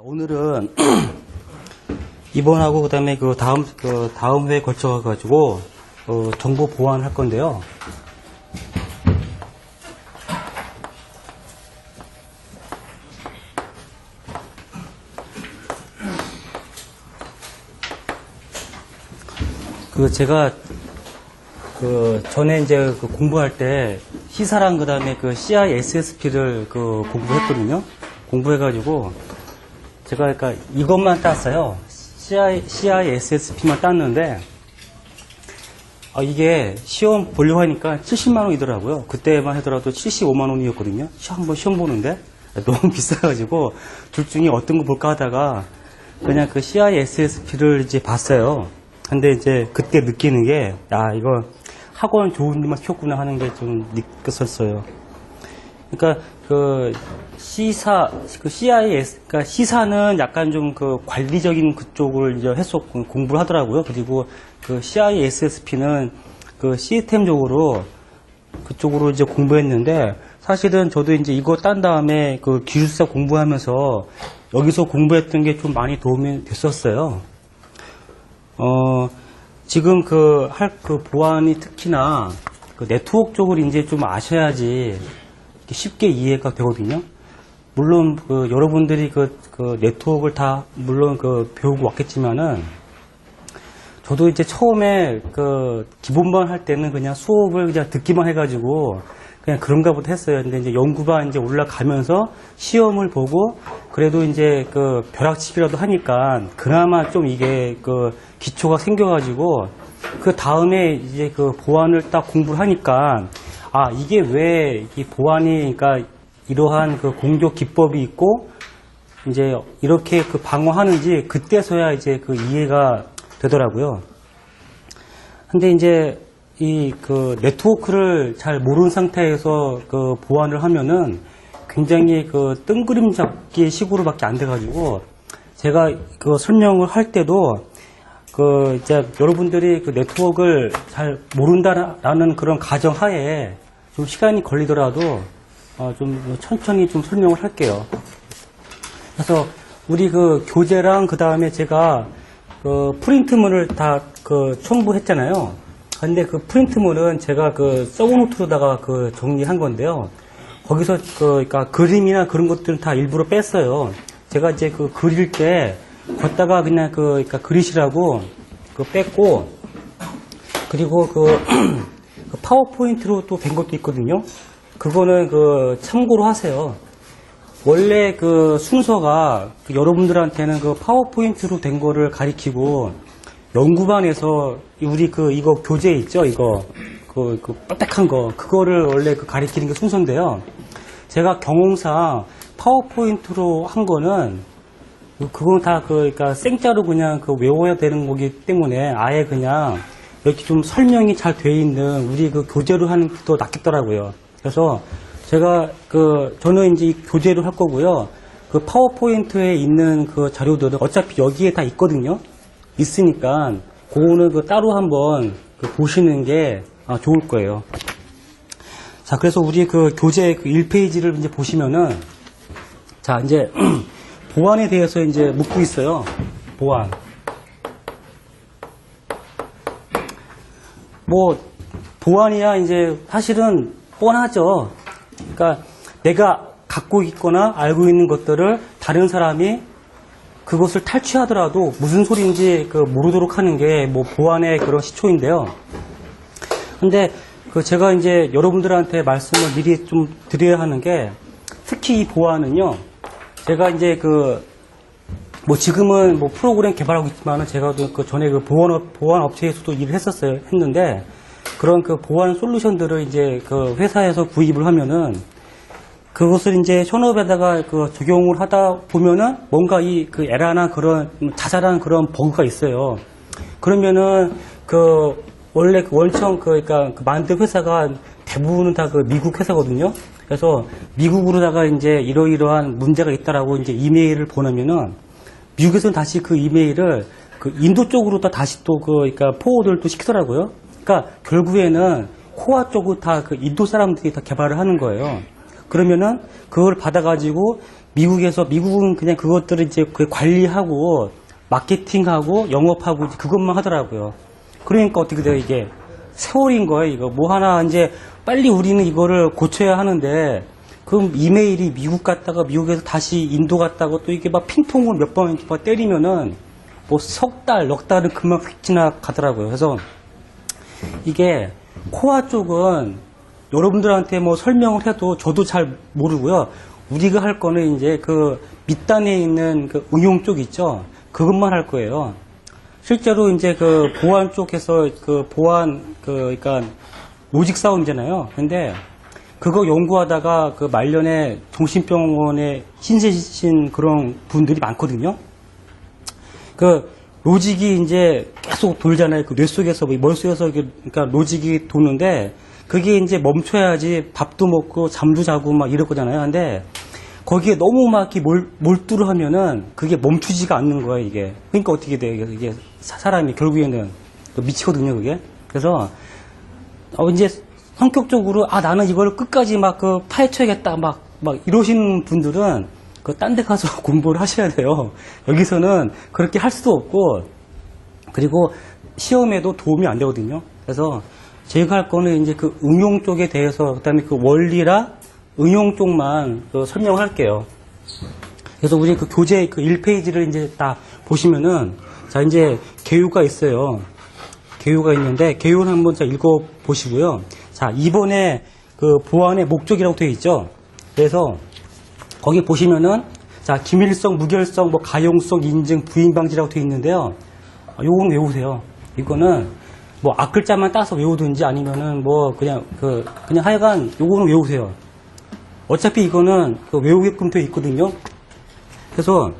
오늘은 이번하고 그다음에 다음 회에 걸쳐 가지고 정보 보완할 건데요. 제가 전에 이제 공부할 때 C사랑 그다음에 CISSP를 공부했거든요. 공부해가지고 제가 그러니까 이것만 땄어요. CISSP만 땄는데 이게 시험 보려고 하니까 70만 원이더라고요. 그때만 하더라도 75만 원이었거든요. 한번 시험 보는데 너무 비싸가지고 둘 중에 어떤 거 볼까 하다가 그냥 CISSP를 이제 봤어요. 근데 이제 그때 느끼는 게 이거 학원 좋은 데만 키웠구나 하는 게 좀 느꼈었어요. 그러니까 그러니까 C사는 약간 좀 관리적인 그쪽을 이제 공부를 하더라고요. 그리고 CISSP는 시스템적으로 그쪽으로 이제 공부했는데, 사실은 저도 이제 이거 딴 다음에 기술사 공부하면서 여기서 공부했던 게 좀 많이 도움이 됐었어요. 지금 보안이 특히나 네트워크 쪽을 이제 좀 아셔야지 쉽게 이해가 되거든요. 물론 여러분들이 네트워크를 다 물론 배우고 왔겠지만은, 저도 이제 처음에 기본반 할 때는 그냥 수업을 그냥 듣기만 해가지고 그냥 그런가 보다 했어요. 근데 이제 연구반 이제 올라가면서 시험을 보고 그래도 이제 벼락치기라도 하니까 그나마 좀 이게 기초가 생겨가지고 그 다음에 이제 보안을 딱 공부를 하니까 이게 왜 이 보안이 그러니까 이러한 공격 기법이 있고 이제 이렇게 방어하는지 그때서야 이제 이해가 되더라고요. 근데 이제 이 네트워크를 잘 모르는 상태에서 보안을 하면은 굉장히 뜬그림 잡기 식으로밖에 안 돼가지고, 제가 설명을 할 때도 이제 여러분들이 네트워크를 잘 모른다라는 그런 가정하에 좀 시간이 걸리더라도 좀 천천히 좀 설명을 할게요. 그래서 우리 교재랑 그 다음에 제가 프린트물을 다 첨부했잖아요. 근데 프린트물은 제가 서브노트로다가 정리한 건데요. 거기서 그러니까 그림이나 그런 것들은 다 일부러 뺐어요. 제가 이제 그릴 때 걷다가 그냥 그러니까 그리시라고 뺐고, 그리고 파워포인트로 또 된 것도 있거든요. 그거는 참고로 하세요. 원래 순서가 여러분들한테는 파워포인트로 된 거를 가리키고, 연구반에서 우리 이거 교재 있죠? 이거 빽빽한 거, 그거를 원래 가리키는 게 순서인데요. 제가 경험상 파워포인트로 한 거는 그건 다 그러니까 생짜로 그냥 외워야 되는 거기 때문에 아예 그냥 이렇게 좀 설명이 잘 돼 있는 우리 교재로 하는 게 더 낫겠더라고요. 그래서 제가 저는 이제 교재로 할 거고요. 파워포인트에 있는 자료들은 어차피 여기에 다 있거든요. 있으니까 그거는 따로 한번 보시는 게 좋을 거예요. 자, 그래서 우리 교재 1페이지를 이제 보시면은, 자, 이제 보안에 대해서 이제 묻고 있어요. 보안. 보안이야 이제 사실은 뻔하죠. 그러니까 내가 갖고 있거나 알고 있는 것들을 다른 사람이 그것을 탈취하더라도 무슨 소리인지 모르도록 하는 게 보안의 그런 시초인데요. 근데 제가 이제 여러분들한테 말씀을 미리 좀 드려야 하는 게, 특히 이 보안은요, 제가 이제 지금은 프로그램 개발하고 있지만은 제가 전에 보안 업체에서도 일을 했는데, 그런 보안 솔루션들을 이제 회사에서 구입을 하면은 그것을 이제 현업에다가 적용을 하다 보면은 뭔가 에러나 그런 자잘한 그런 버그가 있어요. 그러면은 원래 원청 그러니까 만든 회사가 대부분은 다 미국 회사거든요. 그래서 미국으로다가 이제 이러이러한 문제가 있다라고 이제 이메일을 보내면은 미국에서는 다시 이메일을 인도 쪽으로 다시 그러니까 포워드를 또 시키더라고요. 그러니까 결국에는 코어 쪽은 다 인도 사람들이 다 개발을 하는 거예요. 그러면은 그걸 받아가지고 미국은 그냥 그것들을 이제 관리하고 마케팅하고 영업하고 이제 그것만 하더라고요. 그러니까 어떻게 돼요, 이게? 세월인 거예요, 이거. 뭐 하나 이제 빨리 우리는 이거를 고쳐야 하는데, 그럼 이메일이 미국 갔다가 미국에서 다시 인도 갔다가 또 이게 막 핑퐁을 몇 번 이렇게 때리면은 뭐 석 달, 넉 달은 금방 휙 지나가더라고요. 그래서 이게 코아 쪽은 여러분들한테 뭐 설명을 해도 저도 잘 모르고요. 우리가 할 거는 이제 그 밑단에 있는 그 응용 쪽 있죠. 그것만 할 거예요. 실제로 이제 그 보안 쪽에서 그 보안 그러니까 로직 사운드잖아요. 근데 그거 연구하다가 그 말년에 정신병원에 신세신 그런 분들이 많거든요. 그 로직이 이제 계속 돌잖아요. 그 뇌 속에서, 머릿속에서 그러니까 로직이 도는데 그게 이제 멈춰야지 밥도 먹고 잠도 자고 막 이럴 거잖아요. 근데 거기에 너무 막 이렇게 몰두를 하면은 그게 멈추지가 않는 거예요, 이게. 그러니까 어떻게 돼요, 이게 사람이 결국에는 미치거든요, 그게. 그래서 이제 성격적으로 나는 이걸 끝까지 막 그 파헤쳐야겠다 막 이러신 분들은 그 딴 데 가서 공부를 하셔야 돼요. 여기서는 그렇게 할 수도 없고 그리고 시험에도 도움이 안 되거든요. 그래서 제가 할 거는 이제 그 응용 쪽에 대해서 그다음에 그 원리라 응용 쪽만 설명할게요. 그래서 우리 그 교재 그 1페이지를 이제 딱 보시면은 자 이제 개요가 있어요. 개요가 있는데 개요는 한번 자 읽어 보시고요. 자, 이번에 그 보안의 목적이라고 되어 있죠. 그래서 거기 보시면은 자, 기밀성, 무결성, 뭐 가용성, 인증, 부인 방지라고 되어 있는데요. 요거는 외우세요. 이거는 뭐 앞글자만 따서 외우든지 아니면은 뭐 그냥 하여간 요거는 외우세요. 어차피 이거는 그 외우게끔 되어 있거든요. 그래서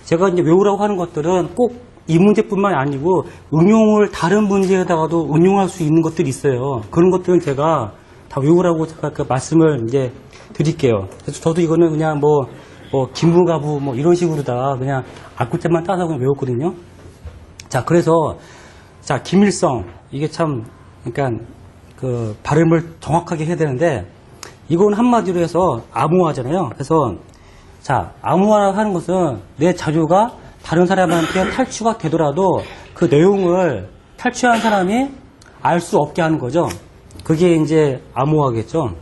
제가 이제 외우라고 하는 것들은 꼭 이 문제뿐만 아니고 응용을 다른 문제에다가도 응용할 수 있는 것들이 있어요. 그런 것들은 제가 다 외우라고 제가 그 말씀을 이제 드릴게요. 그래서 저도 이거는 그냥 뭐 기무가부 뭐 이런 식으로다가 그냥 앞글자만 따서 그냥 외웠거든요. 자, 그래서 자, 기밀성 이게 참 그러니까 그 발음을 정확하게 해야 되는데 이건 한마디로 해서 암호화잖아요. 그래서 자, 암호화라고 하는 것은 내 자료가 다른 사람한테 탈취가 되더라도 그 내용을 탈취한 사람이 알 수 없게 하는 거죠. 그게 이제 암호화겠죠.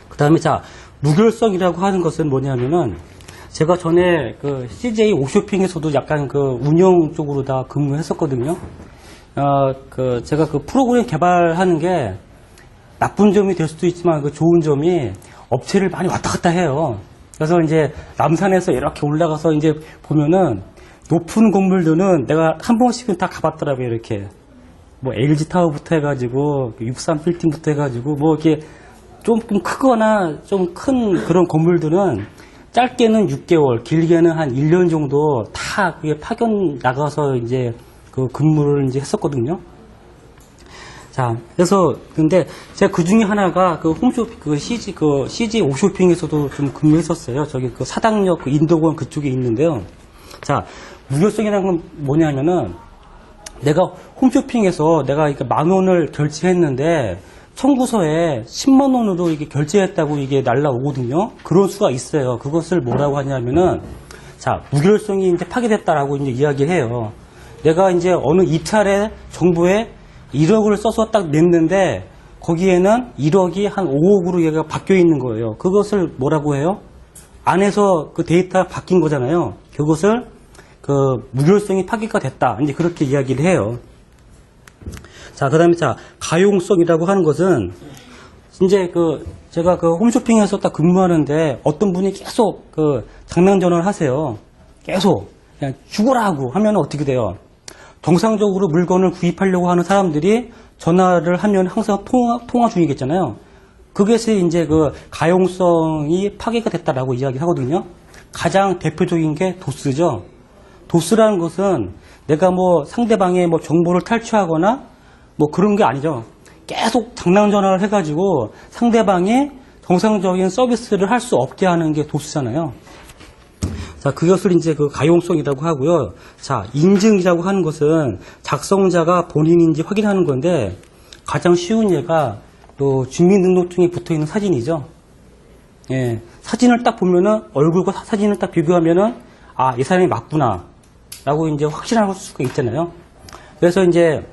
그 다음에 자, 무결성이라고 하는 것은 뭐냐면은 제가 전에 그 CJ 옥쇼핑에서도 약간 그 운영 쪽으로 다 근무했었거든요. 제가 그 프로그램 개발하는 게 나쁜 점이 될 수도 있지만 그 좋은 점이 업체를 많이 왔다 갔다 해요. 그래서 이제 남산에서 이렇게 올라가서 이제 보면은 높은 건물들은 내가 한 번씩은 다 가봤더라고요. 이렇게 뭐 LG 타워부터 해가지고 63 빌딩부터 해가지고 뭐 이렇게 좀 크거나 좀 큰 그런 건물들은 짧게는 6개월, 길게는 한 1년 정도 다 그게 파견 나가서 이제 그 근무를 이제 했었거든요. 자, 그래서 근데 제가 그 중에 하나가 그 홈쇼핑 CJ 옥쇼핑에서도 좀 근무했었어요. 저기 그 사당역 그 인도권 그쪽에 있는데요. 자, 무결성이라는 건 뭐냐면은 내가 홈쇼핑에서 내가 이렇게 10,000원을 결제했는데 청구서에 10만 원으로 이게 결제했다고 이게 날라오거든요. 그런 수가 있어요. 그것을 뭐라고 하냐면은 자, 무결성이 이제 파괴됐다라고 이제 이야기를 해요. 내가 이제 어느 입찰에 정부에 1억을 써서 딱 냈는데 거기에는 1억이 한 5억으로 얘가 바뀌어 있는 거예요. 그것을 뭐라고 해요? 안에서 그 데이터가 바뀐 거잖아요. 그것을 그 무결성이 파괴가 됐다. 이제 그렇게 이야기를 해요. 자, 그 다음에 자, 가용성이라고 하는 것은 이제 제가 그 홈쇼핑에서 딱 근무하는데 어떤 분이 계속 그 장난 전화를 하세요. 계속 그냥 죽으라고 하면 어떻게 돼요? 정상적으로 물건을 구입하려고 하는 사람들이 전화를 하면 항상 통화 중이겠잖아요. 그것이 이제 그 가용성이 파괴가 됐다라고 이야기 하거든요. 가장 대표적인 게 도스죠. 도스라는 것은 내가 뭐 상대방의 뭐 정보를 탈취하거나 뭐 그런 게 아니죠. 계속 장난 전화를 해가지고 상대방이 정상적인 서비스를 할 수 없게 하는 게 도스잖아요. 자, 그것을 이제 그 가용성이라고 하고요. 자, 인증이라고 하는 것은 작성자가 본인인지 확인하는 건데 가장 쉬운 예가 또 주민등록증에 붙어 있는 사진이죠. 예, 사진을 딱 보면은 얼굴과 사진을 딱 비교하면은 아, 이 사람이 맞구나 라고 이제 확신할 수가 있잖아요. 그래서 이제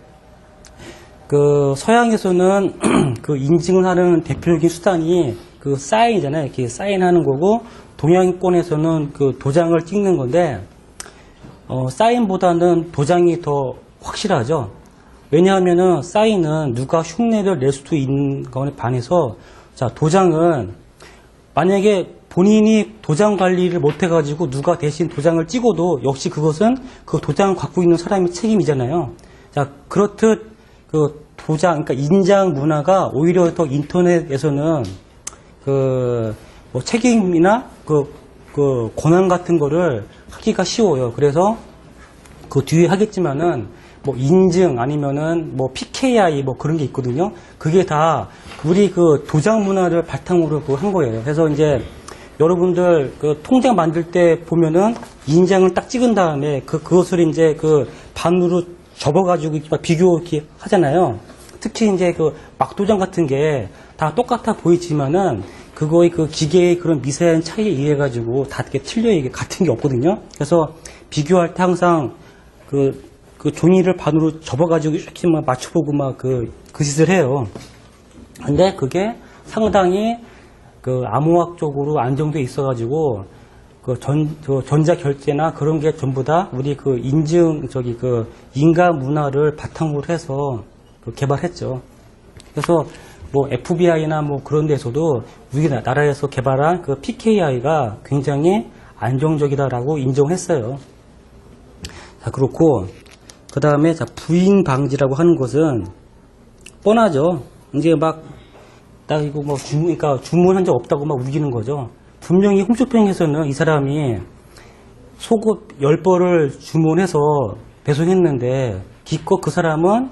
그 서양에서는 그 인증을 하는 대표적인 수단이 그 사인이잖아요. 이렇게 사인하는 거고, 동양권에서는 그 도장을 찍는 건데, 사인보다는 도장이 더 확실하죠. 왜냐하면은 사인은 누가 흉내를 낼 수도 있는 거에 반해서, 자, 도장은 만약에 본인이 도장 관리를 못해가지고 누가 대신 도장을 찍어도 역시 그것은 그 도장을 갖고 있는 사람이 책임이잖아요. 자, 그렇듯 그 도장, 그러니까 인장 문화가 오히려 더 인터넷에서는 뭐 책임이나 그 권한 같은 거를 하기가 쉬워요. 그래서 그 뒤에 하겠지만은 뭐 인증 아니면은 뭐 PKI 뭐 그런 게 있거든요. 그게 다 우리 그 도장 문화를 바탕으로 한 거예요. 그래서 이제 여러분들 그 통장 만들 때 보면은 인장을 딱 찍은 다음에 그것을 이제 그 반으로 접어가지고 비교 이렇게 하잖아요. 특히 이제 그 막도장 같은 게 다 똑같아 보이지만은 그거의 그 기계의 그런 미세한 차이에 의해 가지고 다 이렇게 틀려 이게 같은 게 없거든요. 그래서 비교할 때 항상 그 종이를 반으로 접어가지고 이렇게 막 맞춰보고 막 그 짓을 해요. 근데 그게 상당히 그 암호학적으로 안정돼 있어가지고 그 전자 결제나 그런 게 전부 다 우리 그 인증 그 인간 문화를 바탕으로 해서 개발했죠. 그래서 뭐 FBI나 뭐 그런 데서도 우리나라에서 개발한 그 PKI가 굉장히 안정적이다라고 인정했어요. 자, 그렇고 그 다음에 자, 부인 방지라고 하는 것은 뻔하죠. 이제 막 나 이거 뭐 그러니까 주문한 적 없다고 막 우기는 거죠. 분명히 홈쇼핑에서는 이 사람이 속옷 10벌을 주문해서 배송했는데 기껏 그 사람은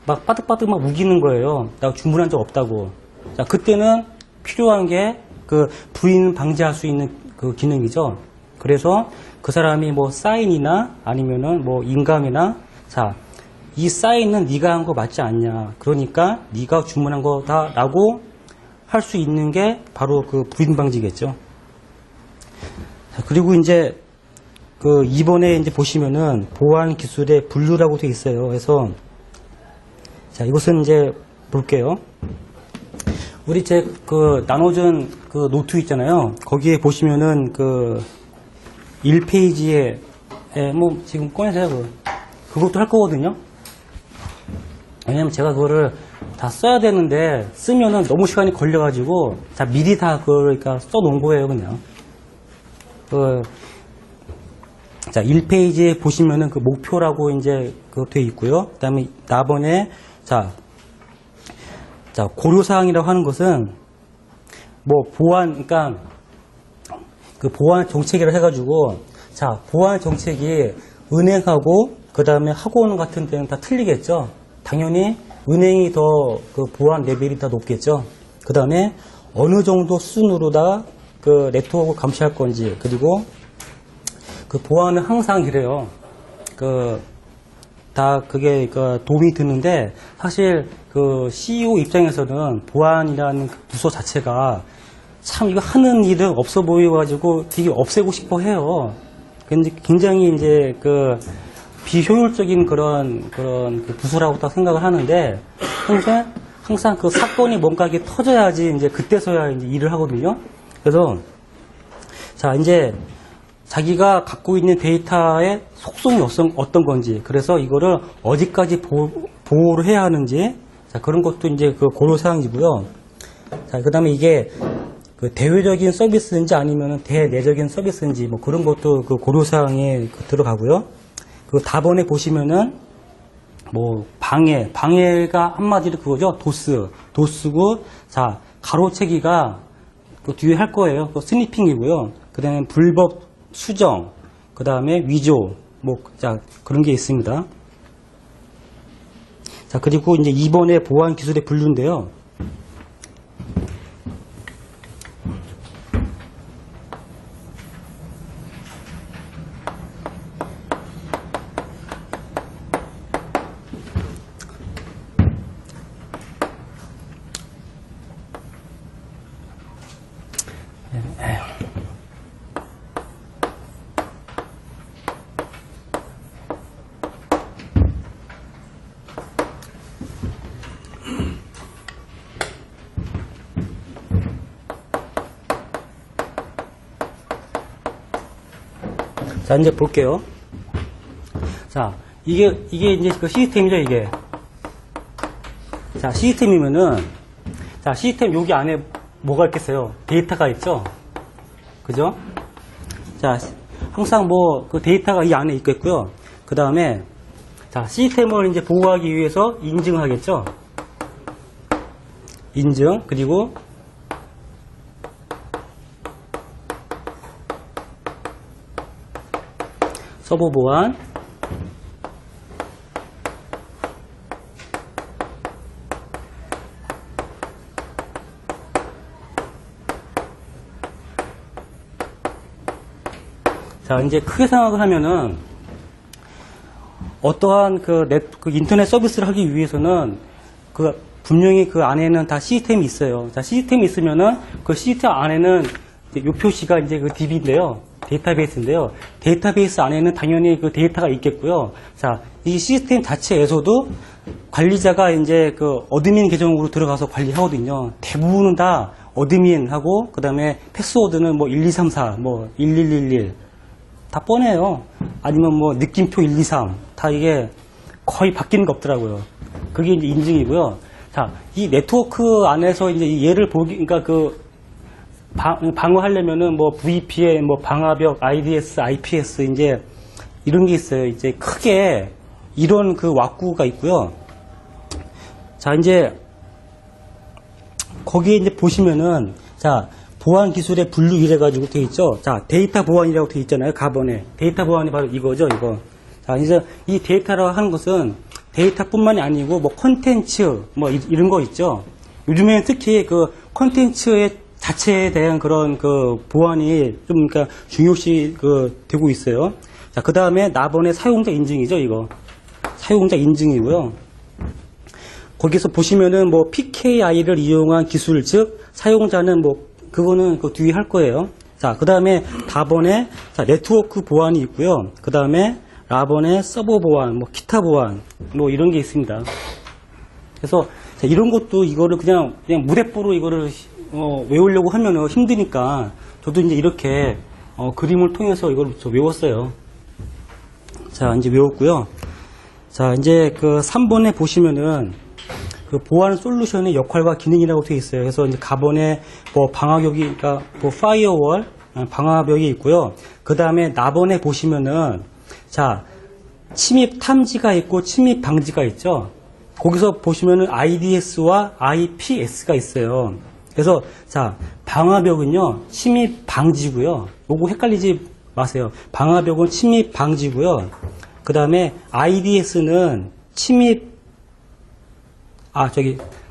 막 빠득빠득 막 우기는 거예요. 나 주문한 적 없다고. 자, 그때는 필요한 게 그 부인 방지할 수 있는 그 기능이죠. 그래서 그 사람이 뭐 사인이나 아니면은 뭐 인감이나 자, 이 사인은 네가 한 거 맞지 않냐. 그러니까 네가 주문한 거다라고 할 수 있는 게 바로 그 부인 방지겠죠. 자, 그리고 이제 그 이번에 이제 보시면은 보안 기술의 분류라고 되어 있어요. 그래서 자, 이것은 이제 볼게요. 우리 제 그 나눠준 그 노트 있잖아요. 거기에 보시면은 그 1페이지에 뭐 지금 꺼내세요. 그것도 할 거거든요. 왜냐면 제가 그거를 다 써야 되는데 쓰면은 너무 시간이 걸려가지고 자, 미리 다 그러니까 써놓은 거예요, 그냥. 자, 1페이지에 보시면은 그 목표라고 이제 그 돼 있고요. 그 다음에 나번에 자, 고려사항이라고 하는 것은 뭐 보안, 그러니까 그 보안 정책이라 해가지고 자, 보안 정책이 은행하고 그 다음에 학원 같은 데는 다 틀리겠죠. 당연히 은행이 더 그 보안 레벨이 더 높겠죠. 그 다음에 어느 정도 수준으로 다 그 네트워크를 감시할 건지, 그리고 그 보안은 항상 이래요. 다 그게 도움이 드는데 사실 그 CEO 입장에서는 보안이라는 부서 자체가 참 이거 하는 일은 없어 보여가지고 되게 없애고 싶어 해요. 근데 굉장히 이제 그 비효율적인 그런 그 부서라고 딱 생각을 하는데 항상 그 사건이 뭔가 이게 터져야지 이제 그때서야 이제 일을 하거든요. 그래서 자, 이제 자기가 갖고 있는 데이터의 속성이 어떤 건지, 그래서 이거를 어디까지 보호를 해야 하는지, 자, 그런 것도 이제 그 고려사항이고요. 자, 그 다음에 이게 그 대외적인 서비스인지 아니면 대내적인 서비스인지 뭐 그런 것도 그 고려사항에 들어가고요. 그 답안에 보시면은 뭐 방해가 한마디로 그거죠. 도스고, 자, 가로채기가 그 뒤에 할 거예요. 그 스니핑이고요. 그 다음에 불법 수정, 그 다음에 위조, 뭐, 자, 그런 게 있습니다. 자, 그리고 이제 2번에 보안 기술의 분류인데요. 자, 이제 볼게요. 자, 이게 이제 그 시스템이죠, 이게. 자, 시스템이면은, 자, 시스템 여기 안에 뭐가 있겠어요? 데이터가 있죠? 그죠? 자, 항상 뭐, 그 데이터가 이 안에 있겠고요. 그 다음에, 자, 시스템을 이제 보호하기 위해서 인증하겠죠? 인증, 그리고, 서버 보안, 자, 이제 크게 생각을 하면은, 어떠한 그 인터넷 서비스를 하기 위해서는, 분명히 그 안에는 다 시스템이 있어요. 자, 시스템이 있으면은, 그 시스템 안에는, 요 표시가 이제 그 DB인데요. 데이터베이스인데요. 데이터베이스 안에는 당연히 그 데이터가 있겠고요. 자, 이 시스템 자체에서도 관리자가 이제 그 어드민 계정으로 들어가서 관리하거든요. 대부분은 다 어드민하고, 그 다음에 패스워드는 뭐 1234, 뭐 1111. 다 뻔해요. 아니면 뭐 느낌표 123. 다 이게 거의 바뀌는 거 없더라고요. 그게 이제 인증이고요. 자, 이 네트워크 안에서 이제 얘를 그러니까 방어하려면은 뭐 VPN, 뭐 방화벽, IDS, IPS 이제 이런 게 있어요. 이제 크게 이런 그 왁구가 있고요. 자, 이제 거기에 이제 보시면은 자, 보안 기술의 분류 이래 가지고 되어 있죠. 자, 데이터 보안이라고 되어 있잖아요. 가번에. 데이터 보안이 바로 이거죠, 이거. 자, 이제 이 데이터라고 하는 것은 데이터뿐만이 아니고 뭐 콘텐츠 뭐 이런 거 있죠. 요즘에는 특히 그 콘텐츠의 자체에 대한 그런 그 보안이 좀 그러니까 중요시 되고 있어요. 자, 그 다음에 나번의 사용자 인증이죠, 이거. 사용자 인증이고요. 거기서 보시면은 뭐 PKI를 이용한 기술, 즉 사용자는 뭐 그거는 그 뒤에 할 거예요. 자, 그 다음에 다번에 자, 네트워크 보안이 있고요. 그 다음에 라번의 서버 보안, 뭐 기타 보안, 뭐 이런 게 있습니다. 그래서 자, 이런 것도 이거를 그냥 무대뽀로 이거를 외우려고 하면은 힘드니까 저도 이제 이렇게 그림을 통해서 이걸 외웠어요. 자, 이제 외웠고요. 자, 이제 그 3번에 보시면은 그 보안 솔루션의 역할과 기능이라고 되어 있어요. 그래서 이제 가번에 뭐 방화벽이, 그러니까 뭐 파이어월, 방화벽이 있고요. 그 다음에 나번에 보시면은 자, 침입 탐지가 있고 침입 방지가 있죠. 거기서 보시면은 IDS와 IPS가 있어요. 그래서 자, 방화벽은요 침입 방지고요. 요거 헷갈리지 마세요. 방화벽은 침입 방지고요. 그 다음에 IDS는 침입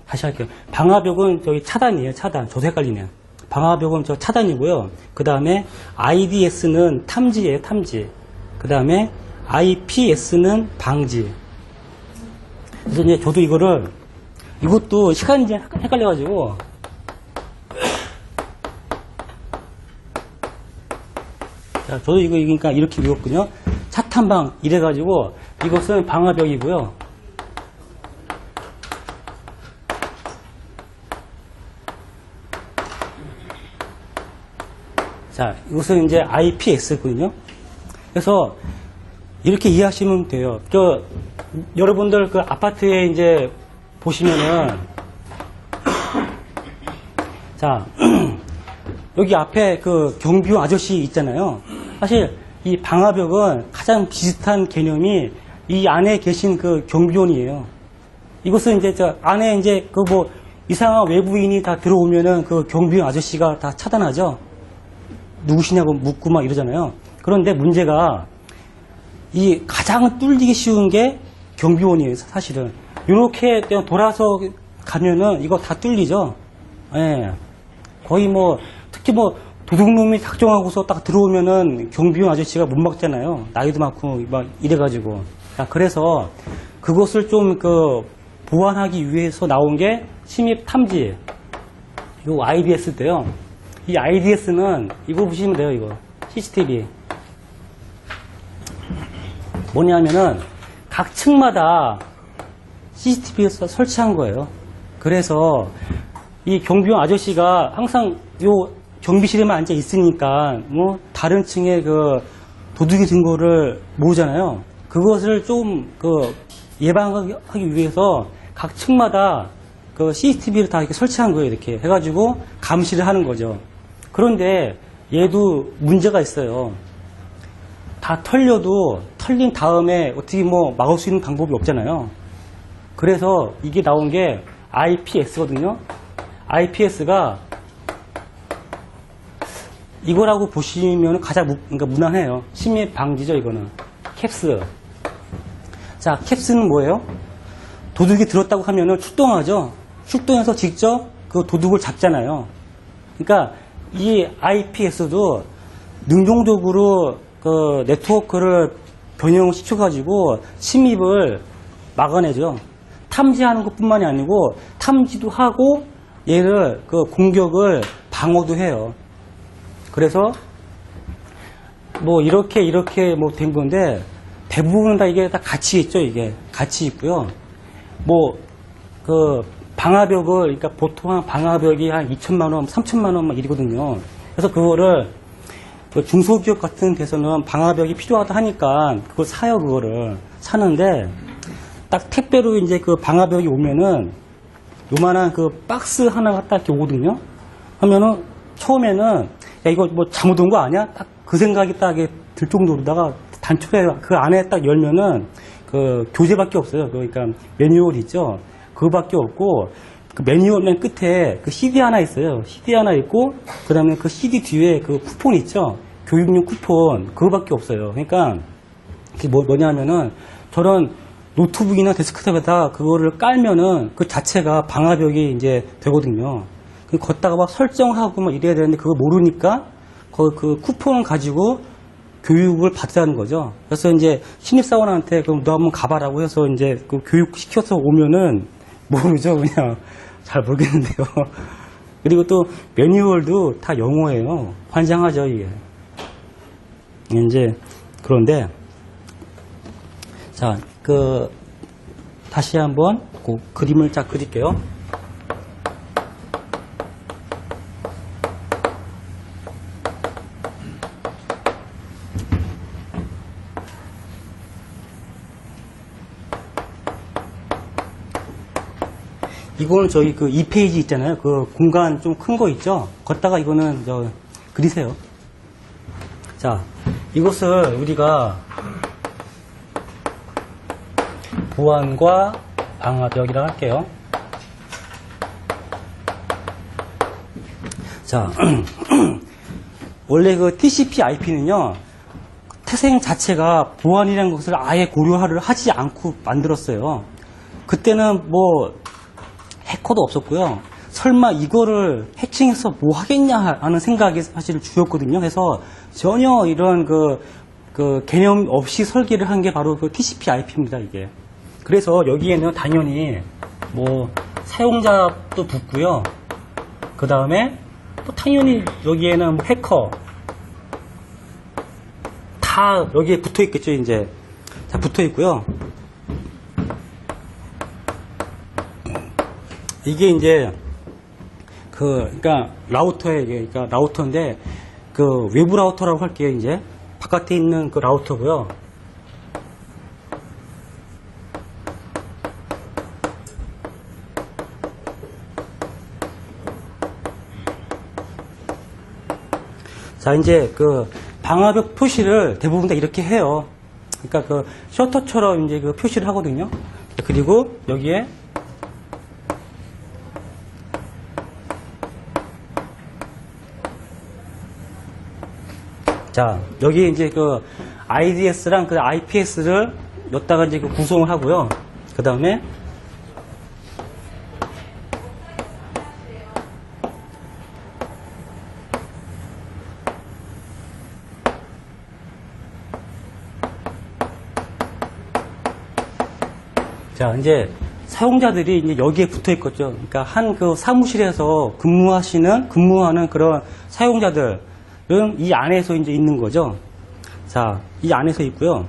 다시 할게요. 방화벽은 차단이에요. 차단. 저도 헷갈리네요. 방화벽은 차단이고요. 그 다음에 IDS는 탐지예요. 탐지. 그 다음에 IPS는 방지. 그래서 이제 저도 이것도 시간이 이제 헷갈려가지고 자, 저도 그러니까 이렇게 외웠거든요. 차탄방 이래가지고 이것은 방화벽이고요. 자, 이것은 이제 IPS거든요. 그래서 이렇게 이해하시면 돼요. 여러분들 그 아파트에 이제 보시면은 자, 여기 앞에 그 경비원 아저씨 있잖아요. 사실 이 방화벽은 가장 비슷한 개념이 이 안에 계신 그 경비원이에요. 이것은 이제 안에 이제 그 뭐 이상한 외부인이 다 들어오면은 그 경비원 아저씨가 다 차단하죠. 누구시냐고 묻고 막 이러잖아요. 그런데 문제가 이 가장 뚫리기 쉬운 게 경비원이에요, 사실은. 이렇게 돌아서 가면은 이거 다 뚫리죠. 예. 거의 뭐, 특히 뭐, 도둑놈이 작정하고서 딱 들어오면은 경비원 아저씨가 못 막잖아요. 나이도 많고 막 이래가지고. 자, 그래서 그것을 좀 보완하기 위해서 나온 게 침입 탐지. 요 IDS인데요. 이 IDS는 이거 보시면 돼요, 이거. CCTV. 뭐냐면은 각 층마다 CCTV를 설치한 거예요. 그래서 이 경비원 아저씨가 항상 요 경비실에만 앉아 있으니까 뭐 다른 층에 도둑이 든 거를 모르잖아요. 그것을 좀 예방하기 위해서 각 층마다 그 CCTV를 다 이렇게 설치한 거예요. 이렇게 해가지고 감시를 하는 거죠. 그런데 얘도 문제가 있어요. 다 털린 다음에 어떻게 뭐 막을 수 있는 방법이 없잖아요. 그래서 이게 나온 게 IPS거든요. IPS가 이거라고 보시면 가장 그러니까 무난해요. 침입 방지죠, 이거는. 캡스. 자, 캡스는 뭐예요? 도둑이 들었다고 하면은 출동하죠. 출동해서 직접 그 도둑을 잡잖아요. 그러니까 이 IPS도 능동적으로 그 네트워크를 변형시켜가지고 침입을 막아내죠. 탐지하는 것뿐만이 아니고 탐지도 하고 얘를 그 공격을 방어도 해요. 그래서 뭐 이렇게 뭐 된 건데 대부분 다 이게 다 같이 있죠. 이게 같이 있고요. 뭐 그 방화벽을 그러니까 보통 한 방화벽이 한 2천만 원, 3천만 원 막 이러거든요. 그래서 그거를 그 중소기업 같은 데서는 방화벽이 필요하다 하니까 그걸 사요. 그거를 사는데 딱 택배로 이제 그 방화벽이 오면은 요만한 그 박스 하나가 딱 이렇게 오거든요. 하면은 처음에는 야 이거 뭐 잘못 온 거 아니야? 딱 그 생각이 딱 들 정도로다가 단초에 그 안에 딱 열면은 그 교재밖에 없어요. 그러니까 매뉴얼 있죠. 그거밖에 없고 그 매뉴얼 맨 끝에 그 CD 하나 있어요. CD 하나 있고 그다음에 그 CD 뒤에 그 쿠폰 있죠. 교육용 쿠폰 그거밖에 없어요. 그러니까 그게 뭐냐면은 저런 노트북이나 데스크탑에다 그거를 깔면은 그 자체가 방화벽이 이제 되거든요. 걷다가 막 설정하고 막 이래야 되는데 그거 모르니까 그 쿠폰을 가지고 교육을 받자는 거죠. 그래서 이제 신입사원한테 그럼 너 한번 가봐라고 해서 이제 그 교육 시켜서 오면은 모르죠. 그냥 잘 모르겠는데요. 그리고 또 매뉴얼도 다 영어예요. 환장하죠, 이게. 이제 그런데 자, 다시 한번 그 그림을 쫙 그릴게요. 이거는 저희 그 2페이지 있잖아요. 그 공간 좀 큰 거 있죠? 걷다가 이거는 그리세요. 자, 이것을 우리가 보안과 방화벽이라고 할게요. 자, 원래 그 TCP/IP는요, 태생 자체가 보안이라는 것을 아예 고려를 하지 않고 만들었어요. 그때는 뭐 해커도 없었고요. 설마 이거를 해킹해서 뭐 하겠냐 하는 생각이 사실 주였거든요. 그래서 전혀 이런 그 개념 없이 설계를 한 게 바로 그 TCP/IP입니다, 이게. 그래서 여기에는 당연히 뭐 사용자도 붙고요. 그 다음에 또 당연히 여기에는 뭐 해커 다 여기에 붙어 있겠죠, 이제. 자, 붙어 있고요. 이게 이제 그러니까 그러니까 라우터인데 그 외부 라우터라고 할게요. 이제 바깥에 있는 그 라우터고요. 자, 이제 그 방화벽 표시를 대부분 다 이렇게 해요. 그러니까 그 셔터처럼 이제 그 표시를 하거든요. 그리고 여기에 자, 여기 이제 그 IDS랑 그 IPS를 여기다가 이제 그 구성을 하고요. 그 다음에 자, 이제 사용자들이 이제 여기에 붙어 있겠죠. 그러니까 한 그 사무실에서 근무하는 그런 사용자들은 이 안에서 이제 있는 거죠. 자, 이 안에서 있고요.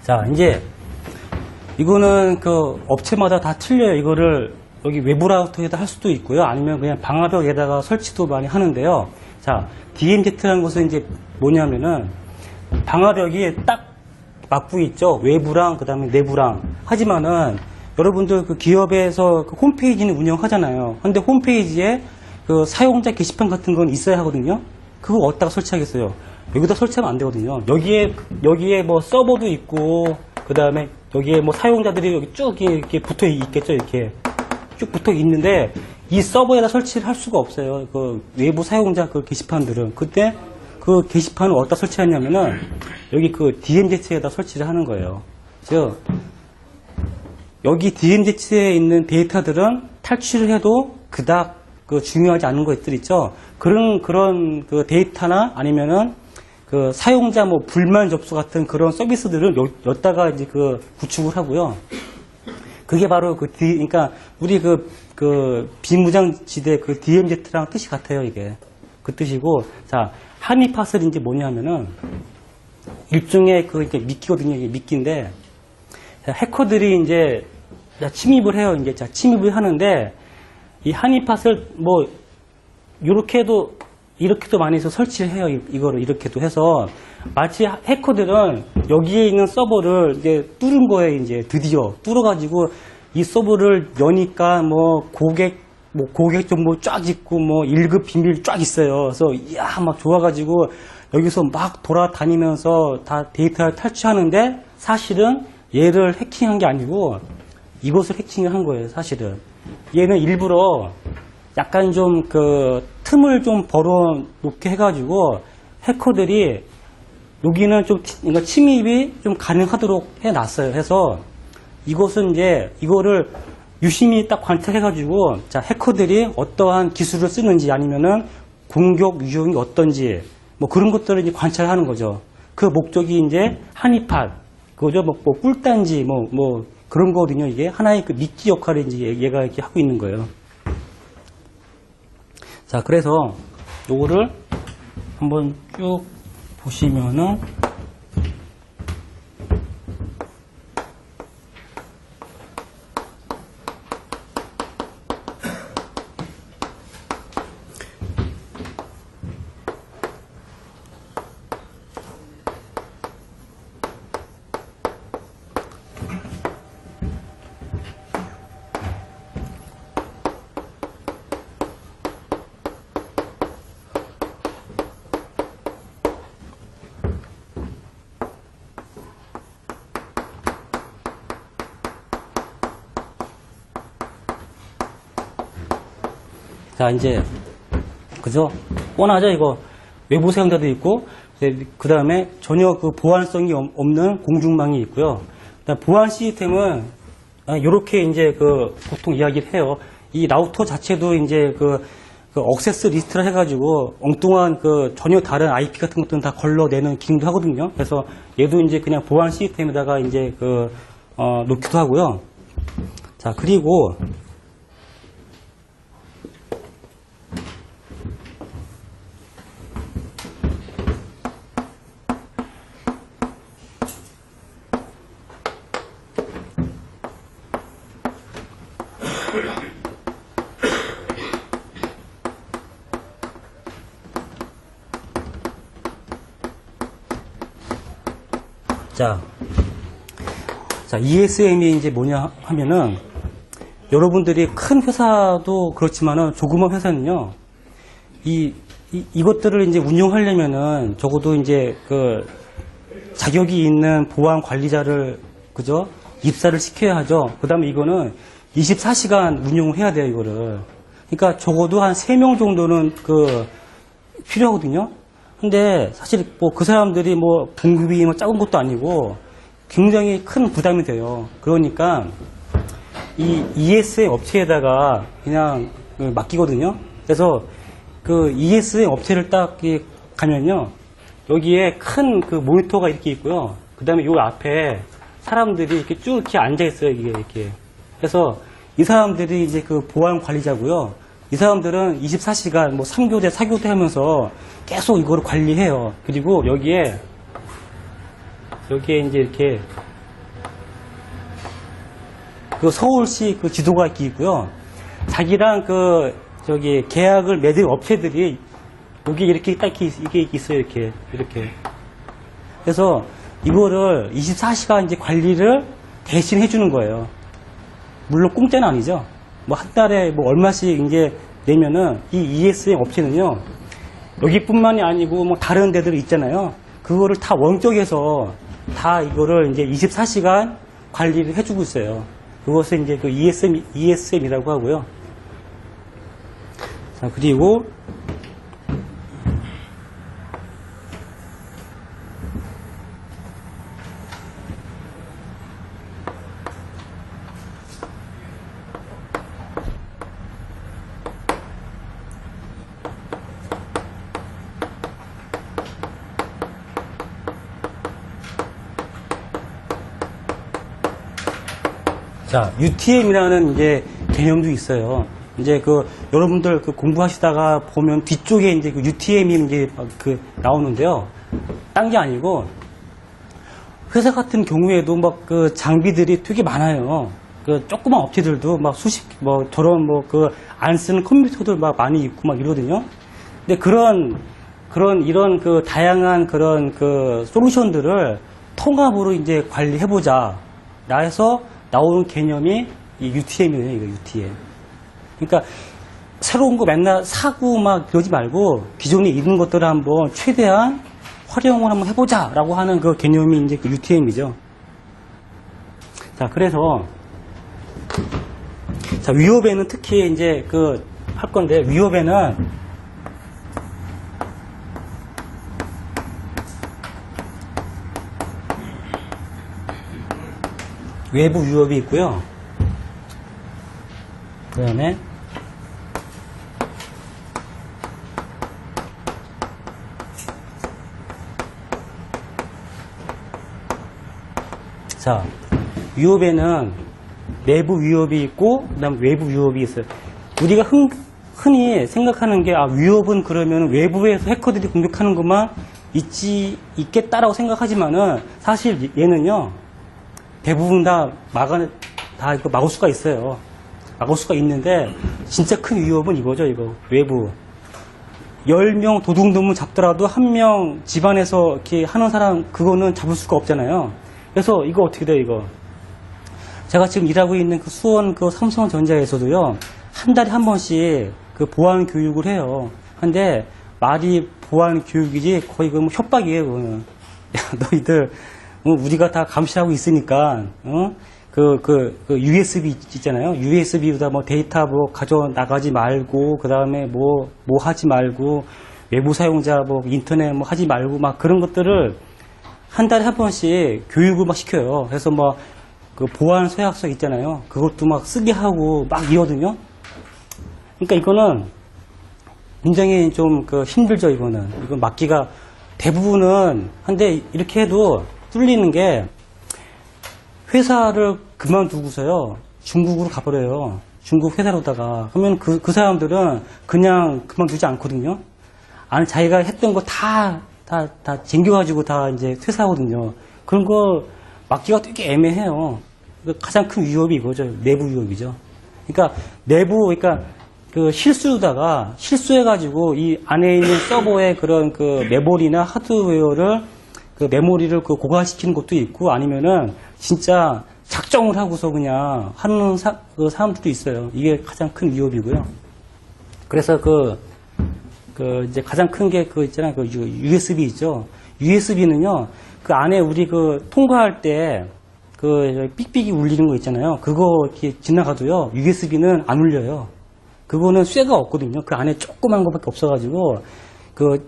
자, 이제 이거는 그 업체마다 다 틀려요. 이거를 여기 외부 라우터에다 할 수도 있고요. 아니면 그냥 방화벽에다가 설치도 많이 하는데요. 자, DMZ라는 것은 이제 뭐냐면은 방화벽이 딱 맞고 있죠. 외부랑 그다음에 내부랑. 하지만은 여러분들 그 기업에서 그 홈페이지는 운영하잖아요. 근데 홈페이지에 그 사용자 게시판 같은 건 있어야 하거든요. 그거 어디다가 설치하겠어요? 여기다 설치하면 안 되거든요. 여기에 뭐 서버도 있고, 그 다음에 여기에 뭐 사용자들이 여기 쭉 이렇게 붙어 있겠죠. 이렇게 쭉 붙어 있는데, 이 서버에다 설치를 할 수가 없어요. 그 외부 사용자 그 게시판들은. 그때 그 게시판을 어디다 설치하냐면은, 여기 그 DMZ에다 설치를 하는 거예요. 즉, 여기 DMZ에 있는 데이터들은 탈취를 해도 그닥 그 중요하지 않은 것들 있죠. 그런 그 데이터나 아니면은 그 사용자 뭐 불만 접수 같은 그런 서비스들을 여기다가 이제 그 구축을 하고요. 그게 바로 그러니까 우리 그 비무장지대 그 DMZ랑 뜻이 같아요, 이게. 그 뜻이고, 자, 하니팟을 이제 뭐냐면은 일종의 그 이게 미끼거든요, 이게 미끼인데 해커들이 이제 침입을 해요, 이제. 자, 침입을 하는데 이 하니팟을 뭐 이렇게도 많이 해서 설치를 해요. 이거를 이렇게도 해서 마치 해커들은 여기에 있는 서버를 이제 뚫은 거예요. 이제 드디어 뚫어가지고 이 서버를 여니까 뭐 고객 정보 쫙 있고 뭐 1급 비밀 쫙 있어요. 그래서 이야 막 좋아가지고 여기서 막 돌아다니면서 다 데이터를 탈취하는데 사실은 얘를 해킹한 게 아니고 이것을 해킹을 한 거예요. 사실은 얘는 일부러 약간 좀 그 틈을 좀 벌어놓게 해가지고 해커들이 여기는 좀 그러니까 침입이 좀 가능하도록 해놨어요. 해서 이것은 이제 이거를 유심히 딱 관찰해가지고 자 해커들이 어떠한 기술을 쓰는지 아니면은 공격 유형이 어떤지 뭐 그런 것들을 이제 관찰하는 거죠. 그 목적이 이제 한이팟 그거죠. 뭐 꿀단지 뭐 그런 거거든요. 이게 하나의 그 미끼 역할을 이제 얘가 이렇게 하고 있는 거예요. 자, 그래서 요거를 한번 쭉 보시면은 자, 이제, 그죠? 뻔하죠? 이거, 외부 사용자도 있고, 그 다음에 전혀 그 보안성이 없는 공중망이 있고요. 보안 시스템은, 요렇게 이제 보통 이야기를 해요. 이 라우터 자체도 이제 억세스 리스트를 해가지고, 엉뚱한 전혀 다른 IP 같은 것들은 다 걸러내는 기능도 하거든요. 그래서 얘도 이제 그냥 보안 시스템에다가 이제 놓기도 하고요. 자, 그리고, 자, ESM이 이제 뭐냐 하면은, 여러분들이 큰 회사도 그렇지만은, 조그만 회사는요, 이것들을 이제 운영하려면은, 적어도 이제 자격이 있는 보안 관리자를, 그죠? 입사를 시켜야 하죠. 그 다음에 이거는 24시간 운영을 해야 돼요, 이거를. 그러니까 적어도 한 3명 정도는 필요하거든요. 근데 사실 뭐 그 사람들이 뭐 등급이 뭐 작은 것도 아니고 굉장히 큰 부담이 돼요. 그러니까 이 ESM 업체에다가 그냥 맡기거든요. 그래서 그 ESM 업체를 딱 가면요. 여기에 큰 모니터가 이렇게 있고요. 그 다음에 요 앞에 사람들이 이렇게 쭉 이렇게 앉아있어요. 이렇게. 그래서 이 사람들이 이제 보안 관리자고요. 이 사람들은 24시간 뭐 3교대, 4교대 하면서 계속 이거를 관리해요. 그리고 여기에 이제 이렇게 그 서울시 그 지도가 있고요. 자기랑 그 저기 계약을 맺은 업체들이 여기 이렇게 딱 이게 있어요. 이렇게. 그래서 이거를 24시간 이제 관리를 대신 해주는 거예요. 물론 공짜는 아니죠. 뭐 한 달에 뭐 얼마씩 이제 내면은 이 ESM 업체는요. 여기뿐만이 아니고 뭐 다른 데들 있잖아요. 그거를 다 원격에서 다 이거를 이제 24시간 관리를 해주고 있어요. 그것을 이제 그 ESM이라고 하고요. 자, 그리고 자, UTM이라는 이제 개념도 있어요. 이제 그 여러분들 그 공부하시다가 보면 뒤쪽에 이제 그 UTM이 이제 그 나오는데요. 딴 게 아니고 회사 같은 경우에도 막 그 장비들이 되게 많아요. 그 조그만 업체들도 막 수십 뭐 저런 뭐 그 안 쓰는 컴퓨터들 막 많이 있고 막 이러거든요. 근데 이런 그 다양한 그런 그 솔루션들을 통합으로 이제 관리해보자. 라해서 나오는 개념이 이 UTM이에요, 이거 UTM. 그러니까 새로운 거 맨날 사고 막 그러지 말고 기존에 있는 것들을 한번 최대한 활용을 한번 해보자라고 하는 그 개념이 이제 그 UTM이죠. 자, 그래서 자, 위협에는 특히 이제 그 할 건데 위협에는 외부 위협이 있고요. 그 다음에 자, 위협에는 내부 위협이 있고 그 다음 외부 위협이 있어요. 우리가 흔히 생각하는 게 위협은 그러면 외부에서 해커들이 공격하는 것만 있겠다라고 생각하지만은 사실 얘는요. 대부분 다 막을 수가 있어요. 막을 수가 있는데, 진짜 큰 위협은 이거죠, 이거. 외부. 10명 도둑놈을 잡더라도 1명 집안에서 이렇게 하는 사람, 그거는 잡을 수가 없잖아요. 그래서 이거 어떻게 돼요, 이거. 제가 지금 일하고 있는 그 수원 그 삼성전자에서도요, 한 달에 한 번씩 그 보안 교육을 해요. 근데 말이 보안 교육이지 거의 그 뭐 협박이에요, 그거는. 야, 너희들, 우리가 다 감시하고 있으니까, USB 있잖아요. USB보다 뭐 데이터 뭐 가져 나가지 말고, 그 다음에 뭐 하지 말고, 외부 사용자 뭐 인터넷 뭐 하지 말고, 막 그런 것들을 한 달에 한 번씩 교육을 막 시켜요. 그래서 뭐 그 보안 서약서 있잖아요. 그것도 막 쓰게 하고 막 이거든요. 그러니까 이거는 굉장히 좀 그 힘들죠, 이거는. 이건 막기가 대부분은, 한데 이렇게 해도 뚫리는 게 회사를 그만두고서요 중국으로 가버려요. 중국 회사로다가. 그러면 그 사람들은 그냥 그만두지 않거든요. 아니 자기가 했던 거 다 쟁겨가지고 다 이제 퇴사하거든요. 그런 거 막기가 되게 애매해요. 가장 큰 위협이 이거죠. 내부 위협이죠. 그러니까 그러니까 그 실수해가지고 이 안에 있는 서버의 그런 그 메모리나 하드웨어를 그 메모리를 그 고갈시키는 것도 있고 아니면은 진짜 작정을 하고서 그냥 하는 그 사람들도 있어요. 이게 가장 큰 위협이고요. 그래서 이제 가장 큰 게 있잖아요. 그 USB 있죠. USB는요, 그 안에 우리 통과할 때 삑삑이 울리는 거 있잖아요. 그거 이렇게 지나가도요, USB는 안 울려요. 그거는 쇠가 없거든요. 그 안에 조그만 거밖에 없어가지고,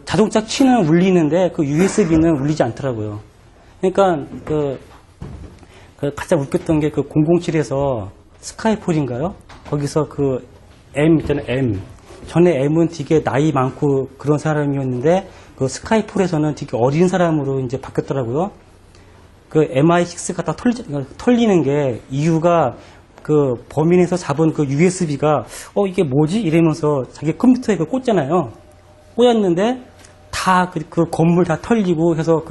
자동차 키는 울리는데, USB는 울리지 않더라고요. 그러니까, 가장 웃겼던 게 007에서 스카이폴인가요? 거기서 M 있잖아요, M. 전에 M은 되게 나이 많고 그런 사람이었는데, 스카이폴에서는 되게 어린 사람으로 이제 바뀌었더라고요. MI6가 다 털리는 게 이유가 범인에서 잡은 USB가 이게 뭐지? 이러면서 자기 컴퓨터에 꽂잖아요. 꽂았는데 다 그 건물 다 털리고 해서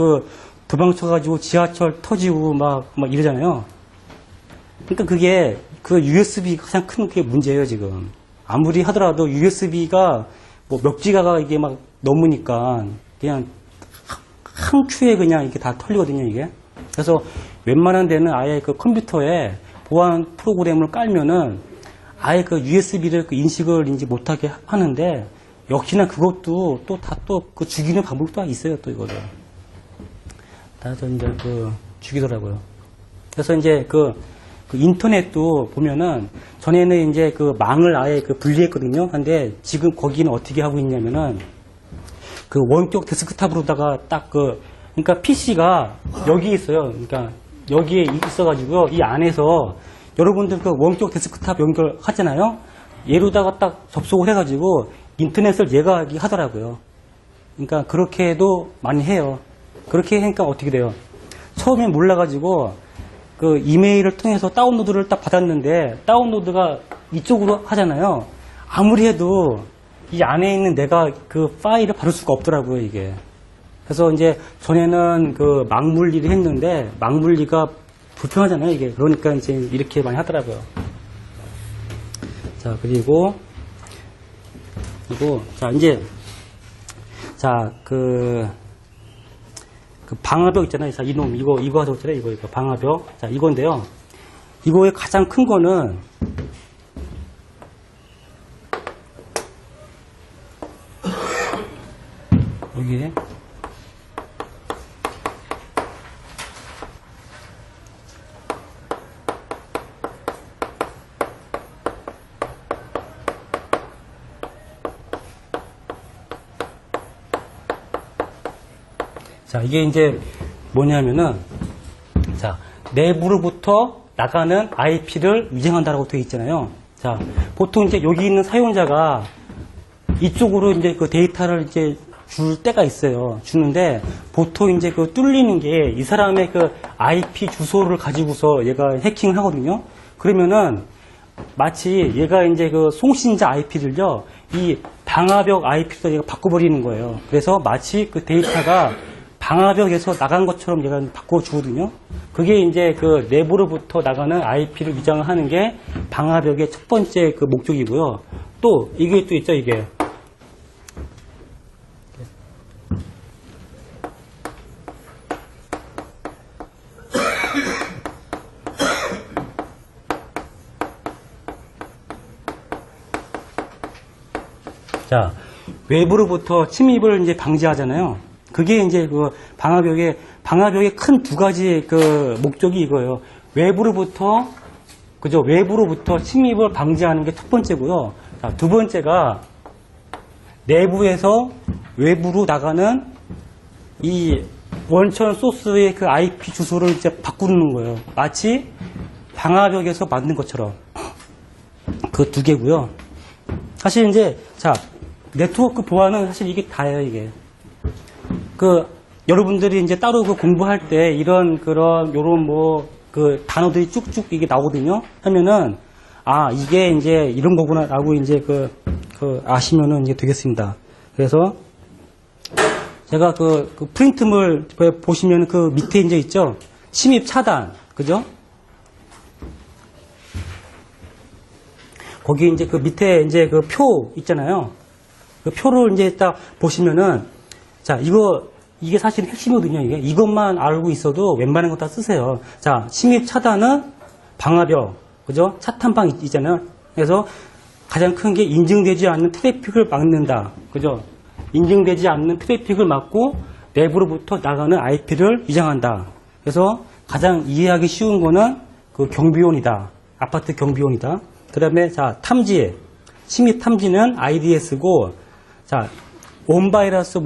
도망쳐가지고 지하철 터지고 막 이러잖아요. 그러니까 그게 그 USB가 가장 큰 게 문제예요, 지금. 아무리 하더라도 USB가 뭐 몇 기가가 이게 막 넘으니까 그냥 한 큐에 그냥 이게 다 털리거든요, 이게. 그래서 웬만한 데는 아예 그 컴퓨터에 보안 프로그램을 깔면은 아예 그 USB를 그 인식을 이제 못하게 하는데 역시나 그것도 또 다 또 그 죽이는 방법도 있어요, 또 이거를. 다 이제 그 죽이더라고요. 그래서 이제 그 인터넷도 보면은 전에는 이제 그 망을 아예 그 분리했거든요. 근데 지금 거기는 어떻게 하고 있냐면은 그 원격 데스크탑으로다가 딱 그러니까 PC가 여기 있어요. 그러니까 여기에 있어가지고 이 안에서 여러분들 그 원격 데스크탑 연결하잖아요. 얘로다가 딱 접속을 해가지고 인터넷을 얘가 하더라고요. 그러니까 그렇게도 많이 해요. 그렇게 하니까 어떻게 돼요? 처음에 몰라가지고 그 이메일을 통해서 다운로드를 딱 받았는데 다운로드가 이쪽으로 하잖아요. 아무리 해도 이 안에 있는 내가 그 파일을 받을 수가 없더라고요, 이게. 그래서 이제 전에는 그 망물리를 했는데 망물리가 불편하잖아요, 이게. 그러니까 이제 이렇게 많이 하더라고요. 자, 그리고 자, 이제 자, 그 방화벽 있잖아요. 자, 이놈, 이거 하자고 했잖아요. 이거, 방화벽. 자, 이건데요. 이거의 가장 큰 거는, 여기에, 자, 이게 이제 뭐냐면은, 자, 내부로부터 나가는 IP를 위장한다라고 되어 있잖아요. 자, 보통 이제 여기 있는 사용자가 이쪽으로 이제 그 데이터를 이제 줄 때가 있어요. 주는데, 보통 이제 그 뚫리는 게 이 사람의 그 IP 주소를 가지고서 얘가 해킹을 하거든요. 그러면은, 마치 얘가 이제 그 송신자 IP를요, 이 방화벽 IP로 얘가 바꿔버리는 거예요. 그래서 마치 그 데이터가 방화벽에서 나간 것처럼 얘가 바꿔주거든요. 그게 이제 그 내부로부터 나가는 IP를 위장을 하는 게 방화벽의 첫 번째 그 목적이고요. 또, 이게 또 있죠, 이게. 자, 외부로부터 침입을 이제 방지하잖아요. 그게 이제 그 방화벽의 큰 두 가지 그 목적이 이거예요. 외부로부터, 그죠? 외부로부터 침입을 방지하는 게 첫 번째고요. 자, 두 번째가 내부에서 외부로 나가는 이 원천 소스의 그 IP 주소를 이제 바꾸는 거예요. 마치 방화벽에서 만든 것처럼. 그 두 개고요. 사실 이제, 자, 네트워크 보안은 사실 이게 다예요, 이게. 여러분들이 이제 따로 그 공부할 때 요런 그 단어들이 쭉쭉 이게 나오거든요. 하면은, 아, 이게 이제 이런 거구나, 라고 이제 아시면은 이제 되겠습니다. 그래서, 제가 그 프린트물 보시면 그 밑에 이제 있죠? 침입 차단. 그죠? 거기 이제 그 밑에 이제 그 표 있잖아요. 그 표를 이제 딱 보시면은, 자, 이게 사실 핵심이거든요, 이게. 이것만 알고 있어도 웬만한 거 다 쓰세요. 자, 침입 차단은 방화벽, 그죠? 차탄방 있잖아요. 그래서 가장 큰 게 인증되지 않는 트래픽을 막는다. 그죠? 인증되지 않는 트래픽을 막고 내부로부터 나가는 IP를 위장한다. 그래서 가장 이해하기 쉬운 거는 그 경비원이다. 아파트 경비원이다. 그 다음에, 자, 탐지. 침입 탐지는 IDS고, 자, 원바이러스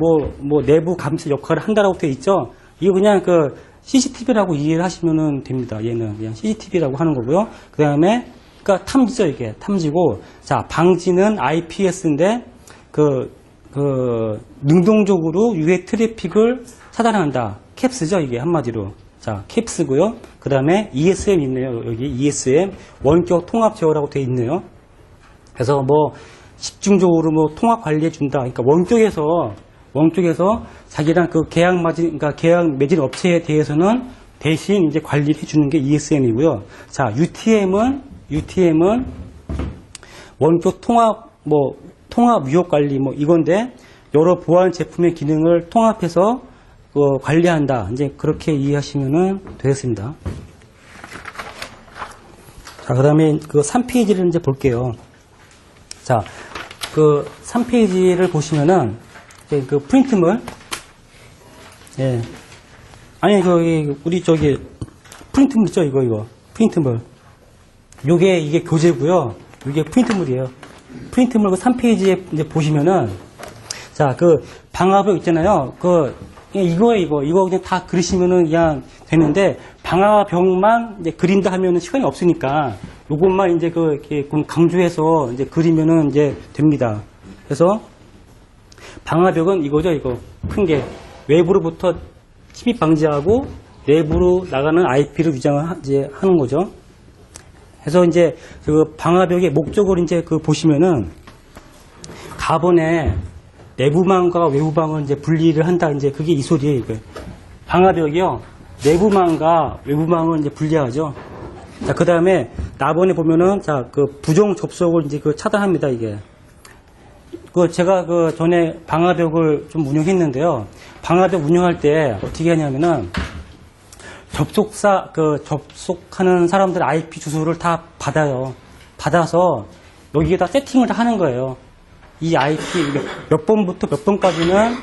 내부 감시 역할을 한다라고 되어 있죠. 이거 그냥 그 CCTV라고 이해를 하시면 됩니다. 얘는 그냥 CCTV라고 하는 거고요. 그 다음에, 그러니까 탐지죠, 이게. 탐지고, 자, 방지는 IPS인데, 능동적으로 유해 트래픽을 차단한다. 캡스죠, 이게 한마디로. 자, 캡스고요. 그 다음에 ESM 있네요. 여기 ESM 원격 통합 제어라고 되어 있네요. 그래서 집중적으로 통합 관리해 준다. 그러니까 원격에서 자기랑 그 계약 매진 업체에 대해서는 대신 이제 관리를 해주는 게 ESN이고요. 자, UTM은 원격 통합 위협 관리 이건데 여러 보안 제품의 기능을 통합해서 관리한다. 이제 그렇게 이해하시면 되겠습니다. 자, 그 다음에 그 3페이지를 이제 볼게요. 자, 그 3페이지를 보시면은 그 프린트물, 예. 아니, 우리 프린트물 있죠? 이거. 프린트물. 이게 교재고요. 이게 프린트물이에요. 프린트물 그 3페이지에 이제 보시면은, 자, 그 방화벽 있잖아요. 이거 그냥 다 그리시면은 그냥 되는데, 방화벽만 이제 그린다 하면은 시간이 없으니까, 요것만 이제 이렇게 강조해서 이제 그리면은 이제 됩니다. 그래서, 방화벽은 이거죠, 이거. 큰 게. 외부로부터 침입 방지하고, 내부로 나가는 IP를 위장을 하는 거죠. 그래서 이제 그 방화벽의 목적을 이제 보시면은, 가번에 내부망과 외부망을 이제 분리를 한다. 이제 그게 이 소리예요, 이거. 방화벽이요. 내부망과 외부망을 이제 분리하죠. 자, 그 다음에 나번에 보면은, 자, 부정 접속을 이제 차단합니다, 이게. 제가 전에 방화벽을 좀 운영했는데요. 방화벽 운영할 때 어떻게 하냐면은, 접속하는 사람들 IP 주소를 다 받아요. 받아서 여기에다 세팅을 다 하는 거예요. 이 IP 몇 번부터 몇 번까지는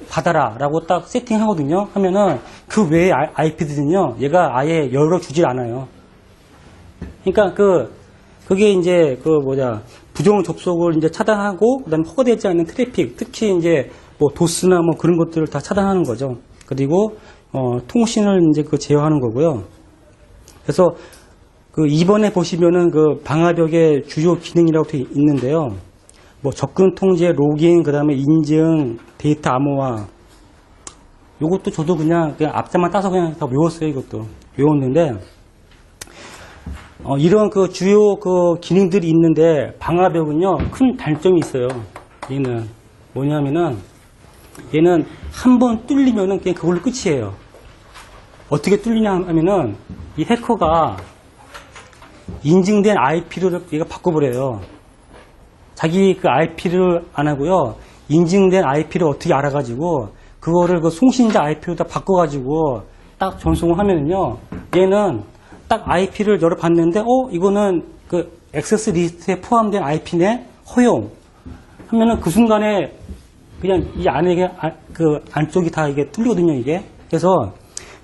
받아라 라고 딱 세팅하거든요. 하면은 그 외의 IP들은요, 얘가 아예 열어주질 않아요. 그러니까 그게 이제 부정 접속을 이제 차단하고, 그 다음에 허가되지 않는 트래픽, 특히 이제 도스나 그런 것들을 다 차단하는 거죠. 그리고 통신을 이제 제어하는 거고요. 그래서 2번에 보시면은 방화벽의 주요 기능이라고 되어 있는데요. 접근 통제, 로깅, 그 다음에 인증, 데이터 암호화. 요것도 저도 그냥 앞자만 따서 그냥 다 외웠어요, 이것도. 외웠는데, 이런 주요 기능들이 있는데, 방화벽은요, 큰 단점이 있어요. 얘는 뭐냐면은, 얘는 한 번 뚫리면은 그냥 그걸로 끝이에요. 어떻게 뚫리냐 하면은, 이 해커가 인증된 IP를 얘가 바꿔버려요. 자기 IP를 안 하고요. 인증된 IP를 어떻게 알아가지고, 그거를 송신자 IP로 다 바꿔가지고, 딱 전송을 하면은요, 얘는 딱 IP를 열어봤는데, 이거는 액세스 리스트에 포함된 IP네? 허용. 하면은 그 순간에 그냥 이 안에 안쪽이 다 이게 뚫리거든요, 이게. 그래서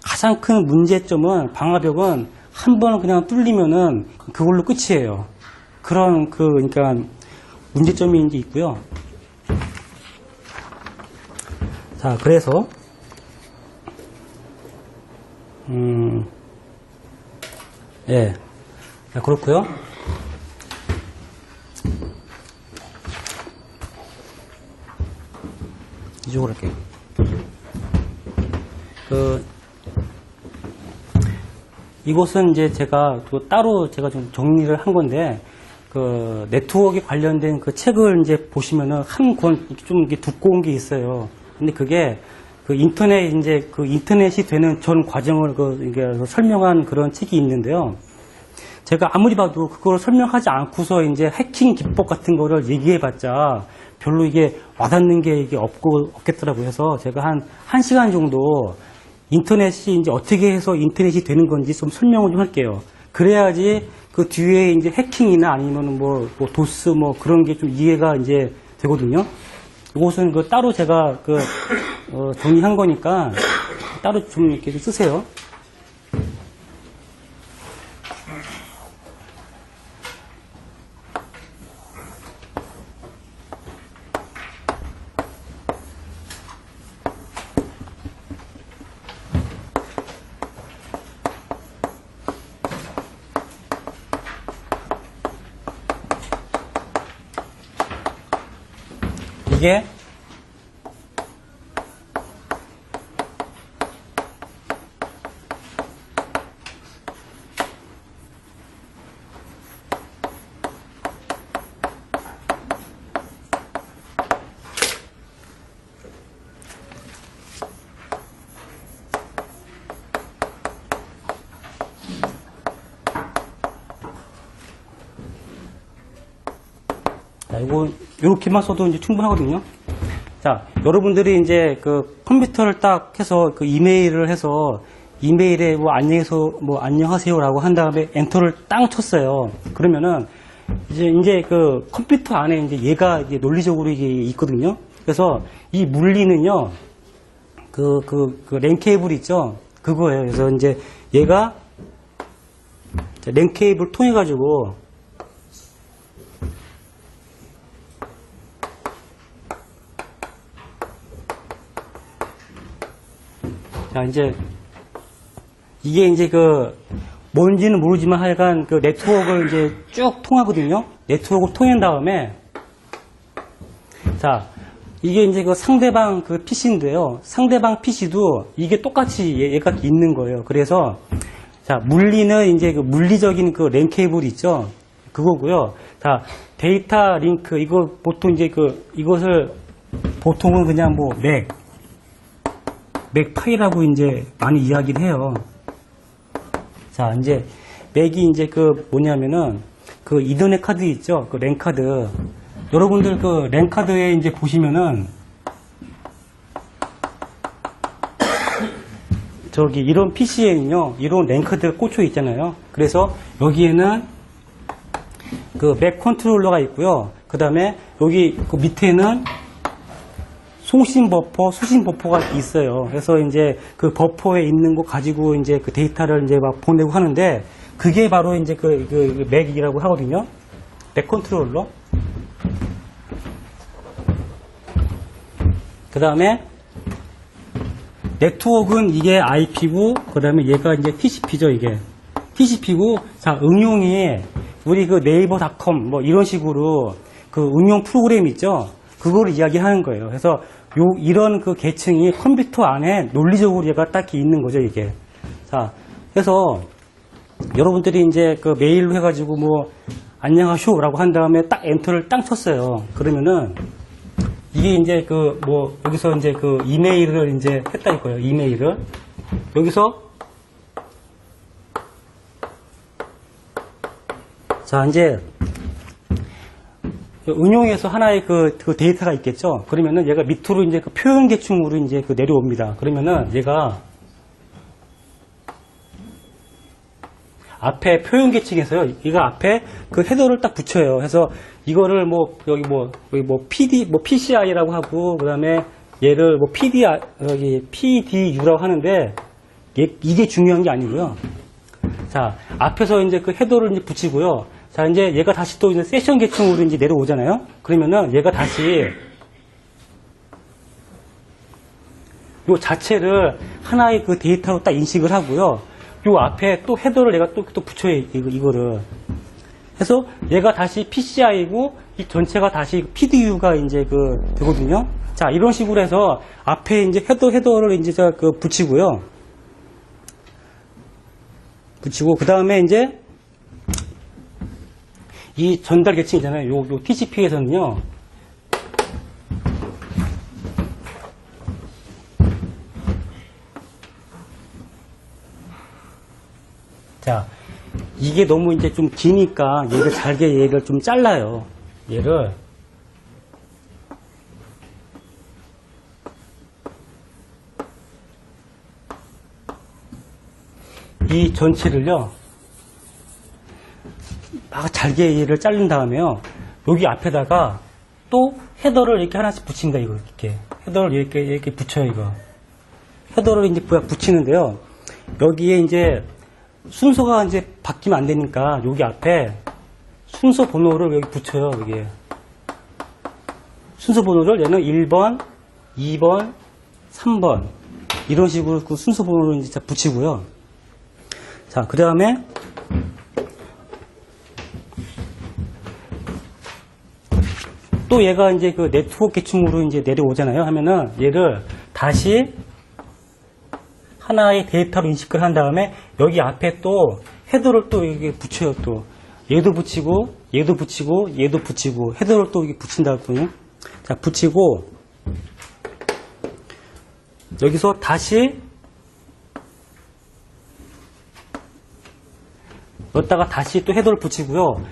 가장 큰 문제점은 방화벽은 한 번은 그냥 뚫리면은 그걸로 끝이에요. 그런 그러니까 문제점이 이제 있고요. 자, 그래서 예, 그렇고요. 이쪽으로 할게요. 이곳은 이제 제가 따로 좀 정리를 한 건데, 네트워크에 관련된 책을 이제 보시면은 한 권 좀 두꺼운 게 있어요. 근데 그게 인터넷이 되는 전 과정을 이게 설명한 그런 책이 있는데요. 제가 아무리 봐도 그걸 설명하지 않고서 이제 해킹 기법 같은 거를 얘기해봤자 별로 이게 와닿는 게 이게 없겠더라고요. 해서 제가 한 1시간 정도 인터넷이 이제 어떻게 해서 인터넷이 되는 건지 좀 설명을 좀 할게요. 그래야지 그 뒤에 이제 해킹이나 아니면 도스 그런 게 좀 이해가 이제 되거든요. 이것은 따로 제가 정리한 거니까 따로 좀 이렇게 좀 쓰세요. 이게 요렇게만 써도 이제 충분하거든요. 자, 여러분들이 이제 그 컴퓨터를 딱 해서 그 이메일을 해서 이메일에 뭐 안녕하세요라고 한 다음에 엔터를 땅 쳤어요. 그러면은 이제 그 컴퓨터 안에 이제 얘가 이제 논리적으로 이게 있거든요. 그래서 이 물리는요, 랜 케이블 있죠? 그거예요. 그래서 이제 얘가 랜 케이블 통해 가지고 자, 이게 이제 뭔지는 모르지만 하여간 그 네트워크를 이제 쭉 통하거든요. 네트워크를 통한 다음에, 자, 이게 이제 그 상대방 그 PC인데요. 상대방 PC도 이게 똑같이 얘가 있는 거예요. 그래서, 자, 물리는 이제 그 물리적인 그 랜 케이블 있죠. 그거고요. 자, 데이터 링크, 이거 보통 이제 이것을 보통은 그냥 뭐 맥파이라고 이제 많이 이야기를 해요. 자, 이제 맥이 이제 뭐냐면은 그 이더넷 카드 있죠? 그 랜 카드. 여러분들 그 랜 카드에 이제 보시면은 이런 PC에는요, 이런 랜 카드가 꽂혀 있잖아요. 그래서 여기에는 그 맥 컨트롤러가 있고요. 그 다음에 여기 그 밑에는 송신 버퍼, 수신 버퍼가 있어요. 그래서 이제 그 버퍼에 있는 거 가지고 이제 그 데이터를 이제 막 보내고 하는데, 그게 바로 이제 맥이라고 하거든요. 맥 컨트롤러. 그 다음에 네트워크는 이게 IP고, 그 다음에 얘가 이제 TCP죠, 이게. TCP고, 자, 응용이 우리 그 네이버닷컴 뭐 이런 식으로 그 응용 프로그램 있죠? 그거를 이야기하는 거예요. 그래서 이런 그 계층이 컴퓨터 안에 논리적으로 얘가 딱히 있는 거죠, 이게. 자, 그래서 여러분들이 이제 그 메일로 해가지고 뭐 안녕하쇼라고 한 다음에 딱 엔터를 딱 쳤어요. 그러면은 이게 이제 여기서 이제 그 이메일을 이제 했다 이거예요. 이메일을. 여기서 자, 이제 응용해서 하나의 그 데이터가 있겠죠. 그러면은 얘가 밑으로 이제 그 표현 계층으로 이제 내려옵니다. 그러면은 얘가 앞에 표현 계층에서요, 얘가 앞에 그 헤더를 딱 붙여요. 그래서 이거를 여기 PCI라고 하고, 그 다음에 얘를 PDU라고 하는데, 이게 중요한 게 아니고요. 자, 앞에서 이제 그 헤더를 이제 붙이고요. 자, 이제 얘가 다시 또 이제 세션 계층으로 이제 내려오잖아요. 그러면은 얘가 다시 요 자체를 하나의 그 데이터로 딱 인식을 하고요. 요 앞에 또 헤더를 얘가 또 붙여요, 이거를. 그래서 얘가 다시 PCI고, 이 전체가 다시 PDU가 이제 되거든요. 자, 이런 식으로 해서 앞에 이제 헤더를 이제 붙이고요. 그 다음에 이제 이 전달 계층이잖아요. 요 TCP에서는요. 자, 이게 너무 이제 좀 기니까 얘를 좀 잘라요. 얘를. 이 전체를요, 막 잘게 얘를 자른 다음에요, 여기 앞에다가 또 헤더를 이렇게 하나씩 붙인다, 이렇게. 헤더를 이렇게 붙여요, 이거. 헤더를 이제 붙이는데요, 여기에 이제 순서가 이제 바뀌면 안 되니까 여기 앞에 순서 번호를 여기 붙여요, 여기에. 순서 번호를 얘는 1번, 2번, 3번. 이런 식으로 그 순서 번호를 이제 붙이고요. 자, 그 다음에 또 얘가 이제 그 네트워크 계층으로 이제 내려오잖아요. 하면은 얘를 다시 하나의 데이터로 인식을 한 다음에 여기 앞에 또 헤더를 또 이게 붙여요. 또 얘도 붙이고 얘도 붙이고 얘도 붙이고 헤더를 또 이게 붙인다고요. 자, 붙이고 여기서 다시 여기다가 다시 또 헤더를 붙이고요.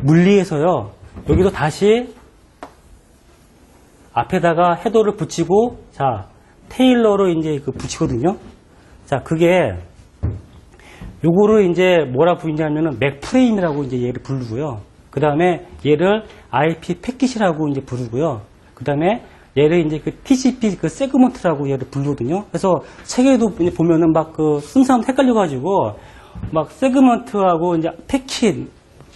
물리에서요, 여기서 다시 앞에다가 헤더를 붙이고, 자, 테일러를 이제 그 붙이거든요. 자, 그게, 요거를 이제 뭐라 부르냐면은 맥 프레임이라고 이제 얘를 부르고요. 그 다음에 얘를 IP 패킷이라고 이제 부르고요. 그 다음에 얘를 이제 그 TCP 그 세그먼트라고 얘를 부르거든요. 그래서 책에도 이제 보면은 막 그 순서가 헷갈려가지고 막 세그먼트하고 이제 패킷,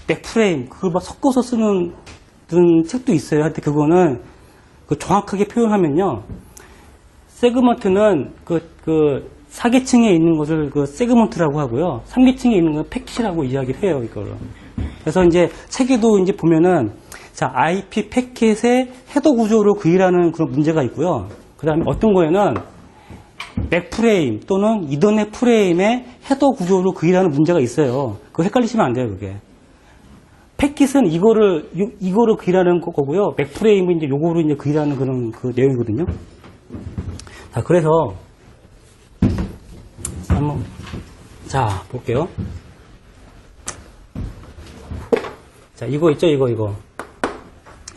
맥프레임 그걸 막 섞어서 쓰는 책도 있어요. 하여튼 그거는 그 정확하게 표현하면요. 세그먼트는 그 4계층에 있는 것을 그 세그먼트라고 하고요. 3계층에 있는 건 패킷이라고 이야기를 해요, 이거를. 그래서 이제 책에도 이제 보면은 자, IP 패킷의 헤더 구조를 구일하는 그런 문제가 있고요. 그 다음에 어떤 거에는 맥프레임 또는 이더넷 프레임의 헤더 구조를 구일하는 문제가 있어요. 그거 헷갈리시면 안 돼요, 그게. 패킷은 이거를 구일하는 거고요. 맥프레임은 이제 요거로 이제 구일하는 그런 그 내용이거든요. 자, 그래서 한번 자, 볼게요. 자, 이거 있죠, 이거.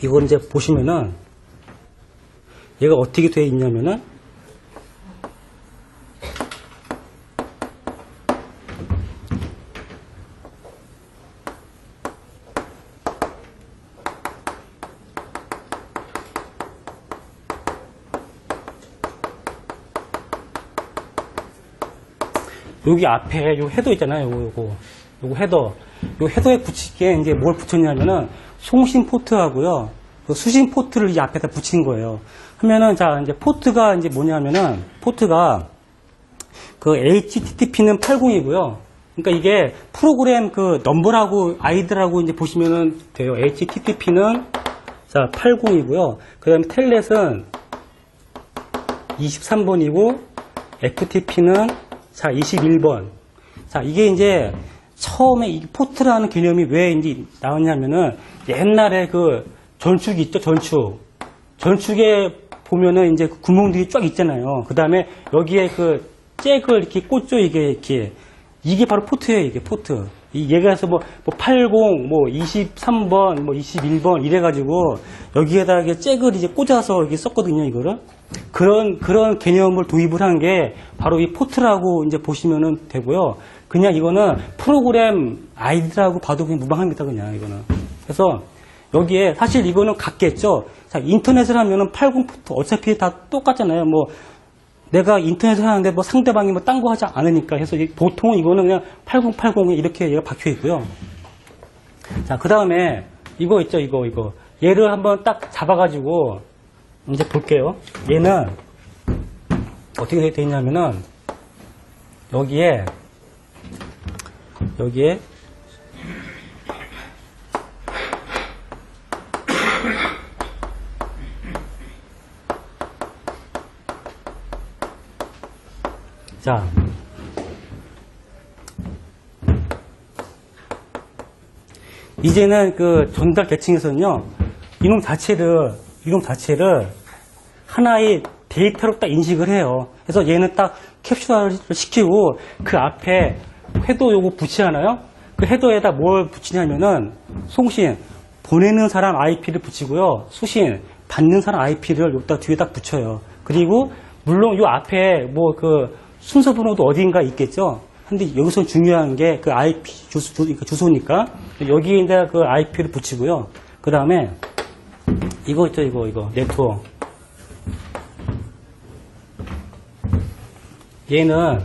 이걸 이제 보시면은 얘가 어떻게 되어 있냐면은 여기 앞에 요 헤더 있잖아요. 요거 헤더. 요 헤더에 붙이기에 이제 뭘 붙였냐면은 송신 포트하고요. 그 수신 포트를 이 앞에다 붙인 거예요. 하면은 자, 이제 포트가 이제 뭐냐면은 포트가 그 HTTP는 80이고요. 그러니까 이게 프로그램 그 넘버라고 아이디라고 이제 보시면은 돼요. HTTP는 자, 80이고요. 그다음에 텔넷은 23번이고 FTP는 자, 21번. 자, 이게 이제 처음에 이 포트라는 개념이 왜 이제 나왔냐면은 옛날에 그 전축이 있죠, 전축. 전축에 보면은 이제 구멍들이 쫙 있잖아요. 그 다음에 여기에 그 잭을 이렇게 꽂죠, 이게. 이게 바로 포트예요, 이게 포트. 얘가 해서 뭐 80, 뭐 23번, 뭐 21번 이래가지고 여기에다 이게 잭을 이제 꽂아서 이렇게 썼거든요, 이거를. 그런 개념을 도입을 한 게 바로 이 포트라고 이제 보시면은 되고요. 그냥 이거는 프로그램 아이디라고 봐도 그냥 무방합니다, 그냥 이거는. 그래서 여기에 사실 이거는 같겠죠. 자, 인터넷을 하면은 80 포트 어차피 다 똑같잖아요. 뭐 내가 인터넷을 하는데 뭐 상대방이 뭐 딴 거 하지 않으니까 해서 보통 이거는 그냥 8080 이렇게 얘가 박혀 있고요. 자, 그 다음에 이거 있죠, 이거. 얘를 한번 딱 잡아가지고 이제 볼게요. 얘는 어떻게 되어 있냐면은 여기에 자, 이제는 그 전달 계층에서는요, 이놈 자체를 하나의 데이터로 딱 인식을 해요. 그래서 얘는 딱 캡슐화를 시키고 그 앞에 헤더 요거 붙이잖아요. 그 헤더에다 뭘 붙이냐면은 송신 보내는 사람 IP를 붙이고요. 수신 받는 사람 IP를 여기다 뒤에다 붙여요. 그리고 물론 요 앞에 뭐 그 순서 번호도 어딘가 있겠죠. 근데 여기서 중요한 게 그 IP 주소니까 여기에 이제 그 IP를 붙이고요. 그 다음에 이거 있죠, 이거 네트워크. 얘는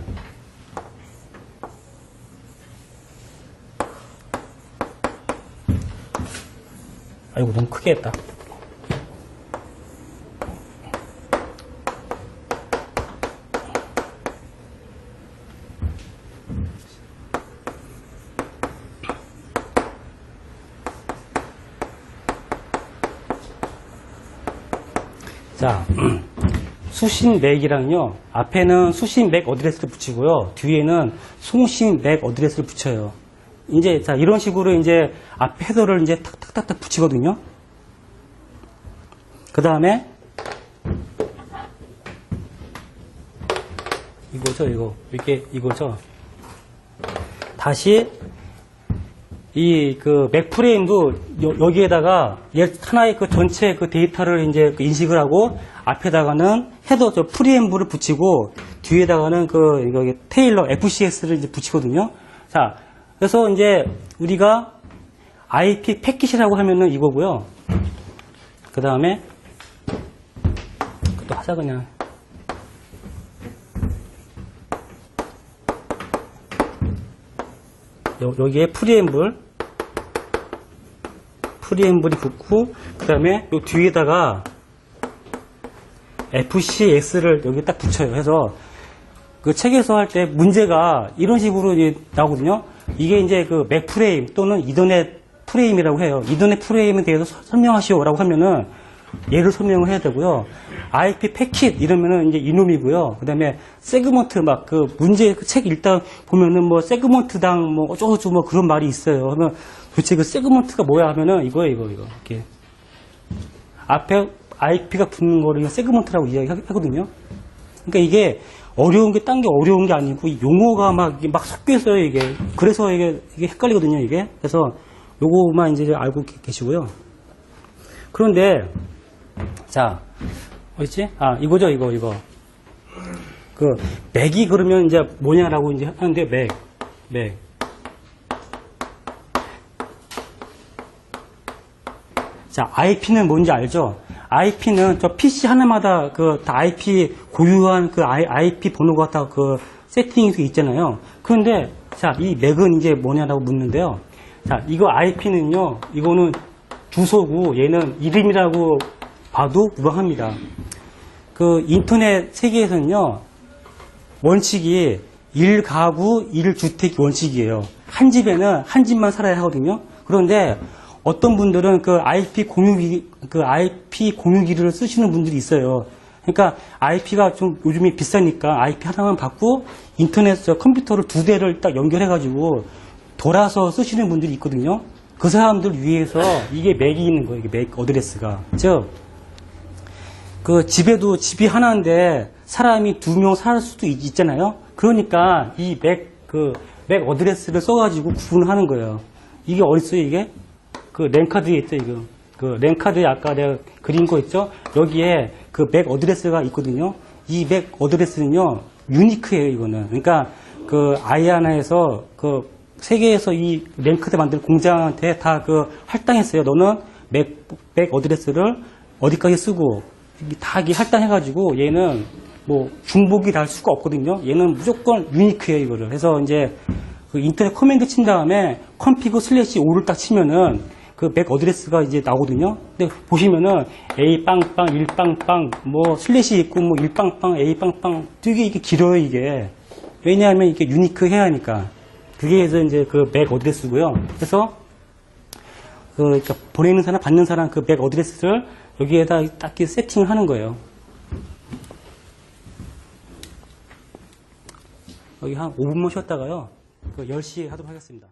아이고 너무 크게 했다. 자, 수신 맥이랑요, 앞에는 수신 맥 어드레스를 붙이고요, 뒤에는 송신 맥 어드레스를 붙여요. 이제, 자, 이런 식으로 이제 앞 헤더를 이제 탁탁탁탁 붙이거든요. 그 다음에, 이거죠. 다시, 이 그 맥 프레임도 여기에다가 하나의 그 전체 그 데이터를 이제 그 인식을 하고 앞에다가는 헤더 저 프리앰브를 붙이고 뒤에다가는 그 여기 테일러 FCS를 이제 붙이거든요. 자, 그래서 이제 우리가 IP 패킷이라고 하면은 이거고요. 그 다음에 또 하자 그냥. 여기에 프리앰블이 붙고 그 다음에 요 뒤에다가 FCS를 여기 딱 붙여요. 해서 그 책에서 할 때 문제가 이런 식으로 이제 나오거든요. 이게 이제 그 맥 프레임 또는 이더넷 프레임이라고 해요. 이더넷 프레임에 대해서 설명하시오라고 하면은 얘를 설명을 해야 되고요. IP 패킷 이러면은 이제 이놈이고요. 그 다음에 세그먼트 막 그 문제 그 책 일단 보면은 뭐 세그먼트당 뭐 어쩌고저쩌고 뭐 그런 말이 있어요. 그러면 도대체 그 세그먼트가 뭐야 하면은 이거예요, 이거. 이렇게. 앞에 IP가 붙는 거를 세그먼트라고 이야기하거든요. 그러니까 이게 어려운 게 딴 게 어려운 게 아니고 이 용어가 막 섞여 있어요, 이게. 그래서 이게 헷갈리거든요, 이게. 그래서 요거만 이제 알고 계시고요. 그런데 자, 어딨지? 아, 이거죠, 이거. 그, 맥이 그러면 이제 뭐냐라고 이제 하는데, 맥. 자, IP는 뭔지 알죠? IP는 저 PC 하나마다 그 다 IP 고유한 그 IP 번호가 다 그 세팅이 있잖아요. 그런데 자, 이 맥은 이제 뭐냐라고 묻는데요. 자, 이거 IP는요, 이거는 주소고 얘는 이름이라고 봐도 무방합니다. 그 인터넷 세계에서는요, 원칙이 1가구 1주택 원칙이에요. 한 집에는 한 집만 살아야 하거든요. 그런데 어떤 분들은 그 IP 공유기를 쓰시는 분들이 있어요. 그러니까 IP가 좀 요즘에 비싸니까 IP 하나만 받고 인터넷 컴퓨터를 2대를 딱 연결해가지고 돌아서 쓰시는 분들이 있거든요. 그 사람들 위해서 이게 맥이 있는 거예요. 이게 맥 어드레스가. 즉, 그 집에도 집이 하나인데 사람이 2명 살 수도 있잖아요. 그러니까 이 맥 어드레스를 써가지고 구분하는 거예요. 이게 어딨어요, 이게? 그 랜카드에 있죠, 이거. 그 랜카드에 아까 내가 그린 거 있죠? 여기에 그 맥 어드레스가 있거든요. 이 맥 어드레스는요, 유니크해요, 이거는. 그러니까 그 아이아나에서 그 세계에서 이 랭크드 만든 공장한테 다 그 할당했어요. 너는 맥 어드레스를 어디까지 쓰고 다 할당해가지고 얘는 뭐 중복이 날 수가 없거든요. 얘는 무조건 유니크해요, 이거를. 그래서 이제 그 인터넷 커맨드 친 다음에 config/5를 딱 치면은 그 맥 어드레스가 이제 나오거든요. 근데 보시면은 A 빵빵 1 빵빵 뭐 슬래시 있고 뭐 1 빵빵 A 빵빵 되게 이게 길어요, 이게. 왜냐하면 이게 유니크해야 하니까. 그게 해서 이제 그 맥 어드레스고요. 그래서 그 그러니까 보내는 사람, 받는 사람 그 맥 어드레스를 여기에다 딱 세팅을 하는 거예요. 여기 한 5분만 쉬었다가요. 그 10시에 하도록 하겠습니다.